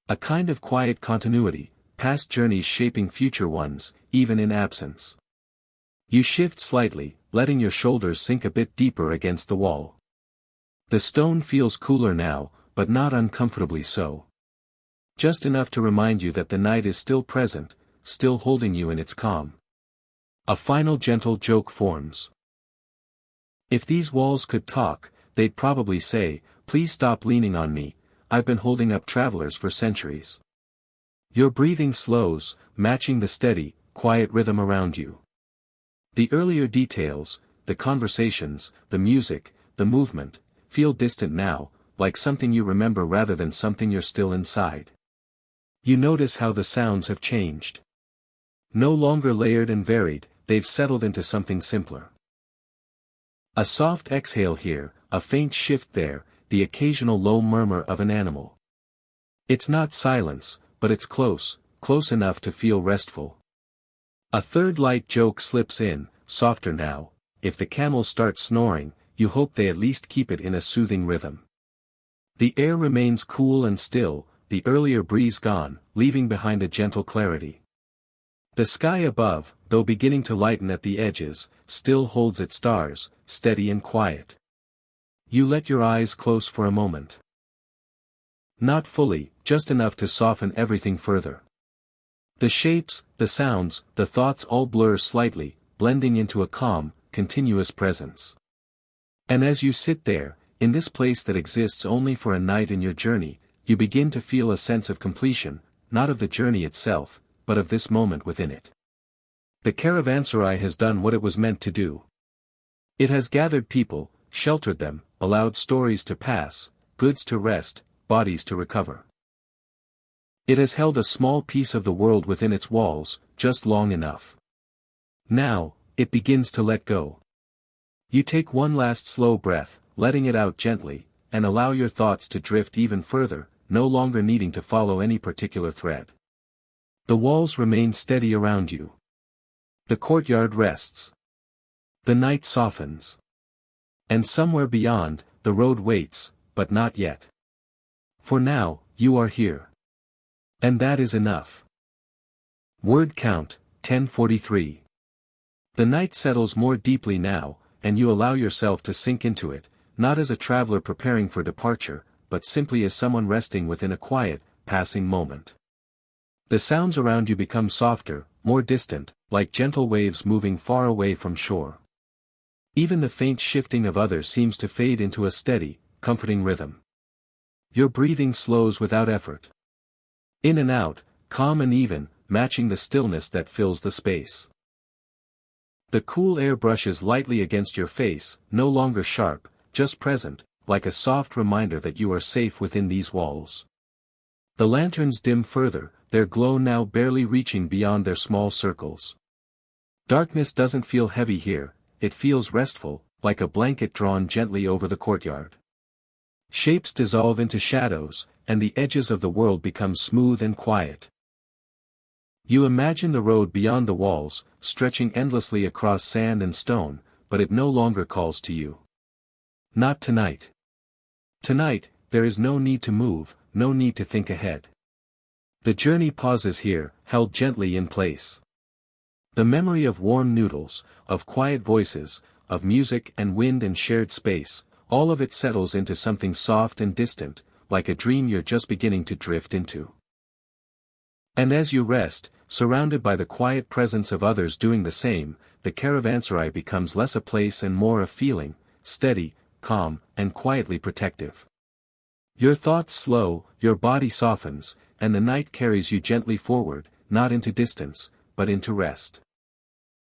A kind of quiet continuity, past journeys shaping future ones, even in absence. You shift slightly, letting your shoulders sink a bit deeper against the wall. The stone feels cooler now, but not uncomfortably so. Just enough to remind you that the night is still present, still holding you in its calm. A final gentle joke forms. If these walls could talk, they'd probably say, "Please stop leaning on me, I've been holding up travelers for centuries." Your breathing slows, matching the steady, quiet rhythm around you. The earlier details, the conversations, the music, the movement, feel distant now, like something you remember rather than something you're still inside. You notice how the sounds have changed. No longer layered and varied, they've settled into something simpler. A soft exhale here, a faint shift there, the occasional low murmur of an animal. It's not silence, but it's close, close enough to feel restful. A third light joke slips in, softer now. If the camels start snoring, you hope they at least keep it in a soothing rhythm. The air remains cool and still, the earlier breeze gone, leaving behind a gentle clarity. The sky above, though beginning to lighten at the edges, still holds its stars, steady and quiet. You let your eyes close for a moment. Not fully, just enough to soften everything further. The shapes, the sounds, the thoughts all blur slightly, blending into a calm, continuous presence. And as you sit there, in this place that exists only for a night in your journey, you begin to feel a sense of completion, not of the journey itself, but of this moment within it. The Caravanserai has done what it was meant to do. It has gathered people, sheltered them, allowed stories to pass, goods to rest, bodies to recover. It has held a small piece of the world within its walls, just long enough. Now, it begins to let go. You take one last slow breath, letting it out gently, and allow your thoughts to drift even further, no longer needing to follow any particular thread. The walls remain steady around you. The courtyard rests. The night softens. And somewhere beyond, the road waits, but not yet. For now, you are here. And that is enough. Word count, 1043. The night settles more deeply now, and you allow yourself to sink into it, not as a traveler preparing for departure, but simply as someone resting within a quiet, passing moment. The sounds around you become softer, more distant, like gentle waves moving far away from shore. Even the faint shifting of others seems to fade into a steady, comforting rhythm. Your breathing slows without effort. In and out, calm and even, matching the stillness that fills the space. The cool air brushes lightly against your face, no longer sharp, just present, like a soft reminder that you are safe within these walls. The lanterns dim further, their glow now barely reaching beyond their small circles. Darkness doesn't feel heavy here, it feels restful, like a blanket drawn gently over the courtyard. Shapes dissolve into shadows, and the edges of the world become smooth and quiet. You imagine the road beyond the walls, stretching endlessly across sand and stone, but it no longer calls to you. Not tonight. Tonight, there is no need to move, no need to think ahead. The journey pauses here, held gently in place. The memory of warm noodles, of quiet voices, of music and wind and shared space, all of it settles into something soft and distant, like a dream you're just beginning to drift into. And as you rest, surrounded by the quiet presence of others doing the same, the Caravanserai becomes less a place and more a feeling, steady, calm, and quietly protective. Your thoughts slow, your body softens, and the night carries you gently forward, not into distance, but into rest.